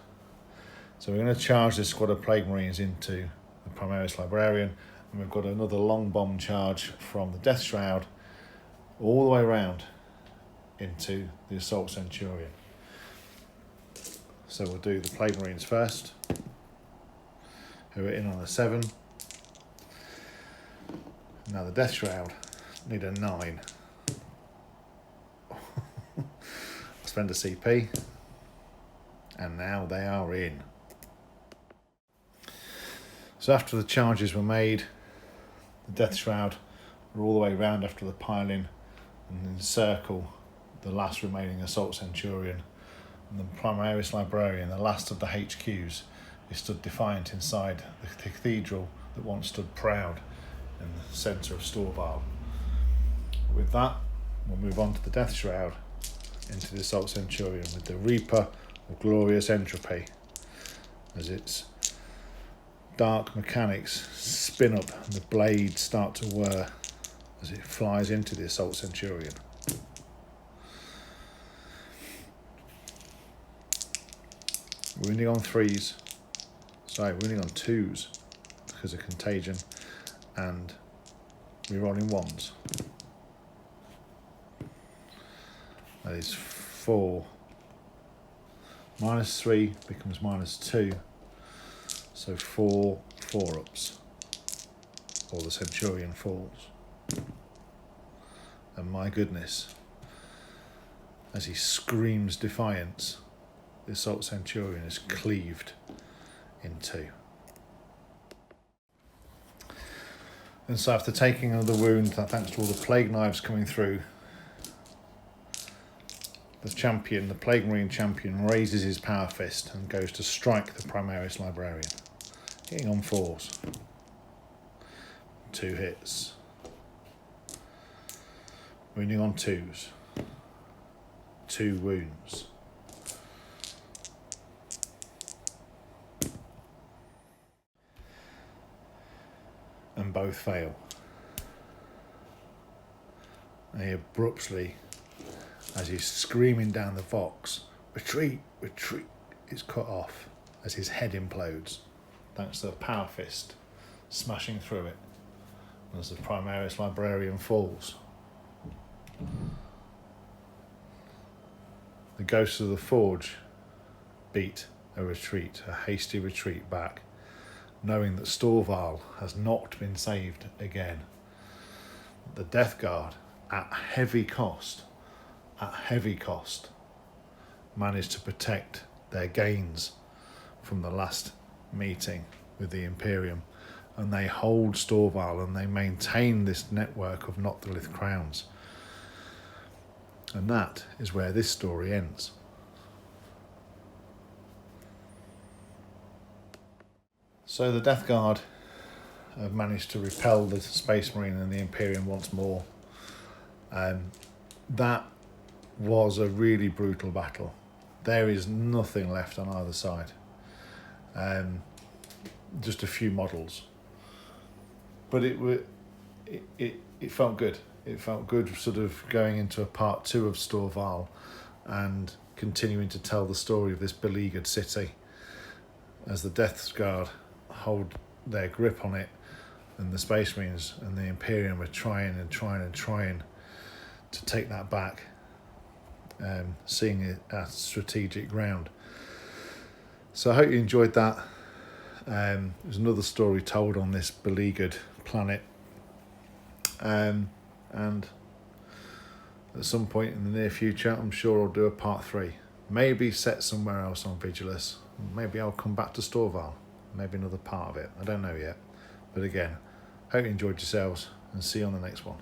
So we're going to charge this squad of Plague Marines into the Primaris Librarian, and we've got another long bomb charge from the Death Shroud all the way around into the Assault Centurion. So we'll do the Plague Marines first, who are in on a 7. Now the Death Shroud need a 9. Spend a CP, and now they are in. So after the charges were made, the Death Shroud were all the way around after the piling and encircle the last remaining Assault Centurion, and the Primaris Librarian, the last of the HQs, is stood defiant inside the cathedral that once stood proud in the centre of Storvhal. With that, we'll move on to the Death Shroud into the Assault Centurion with the Reaper of Glorious Entropy, as its dark mechanics spin up and the blades start to whir as it flies into the Assault Centurion. Wounding on 3s, wounding on 2s because of contagion, and rerolling 1s. That is 4. -3 becomes -2, so 4 4-ups, or the Centurion falls. And my goodness, as he screams defiance, the Assault Centurion is cleaved in 2. And so after taking another wound, thanks to all the plague knives coming through, the Plague Marine champion, raises his power fist and goes to strike the Primaris Librarian, hitting on 4s. 2 hits. Wounding on 2s. 2 wounds. And both fail. And he abruptly, as he's screaming down the Vox, retreat, retreat, is cut off as his head implodes, thanks to the power fist smashing through it as the Primaris Librarian falls. The ghosts of the Forge beat a retreat, a hasty retreat back, knowing that Storvhal has not been saved again. The Death Guard, at heavy cost, managed to protect their gains from the last meeting with the Imperium, and they hold Storvhal and they maintain this network of Noctilith Crowns. And that is where this story ends. So the Death Guard have managed to repel the Space Marine and the Imperium once more. That was a really brutal battle. There is nothing left on either side. Just a few models. But it felt good. It felt good sort of going into a part 2 of Storvhal and continuing to tell the story of this beleaguered city as the Death Guard hold their grip on it, and the Space Marines and the Imperium are trying to take that back, seeing it as strategic ground. So I hope you enjoyed that. There's another story told on this beleaguered planet, and at some point in the near future I'm sure I'll do a part 3, maybe set somewhere else on Vigilus. Maybe I'll come back to Storvhal, maybe another part of it, I don't know yet. But again, hope you enjoyed yourselves, and see you on the next one.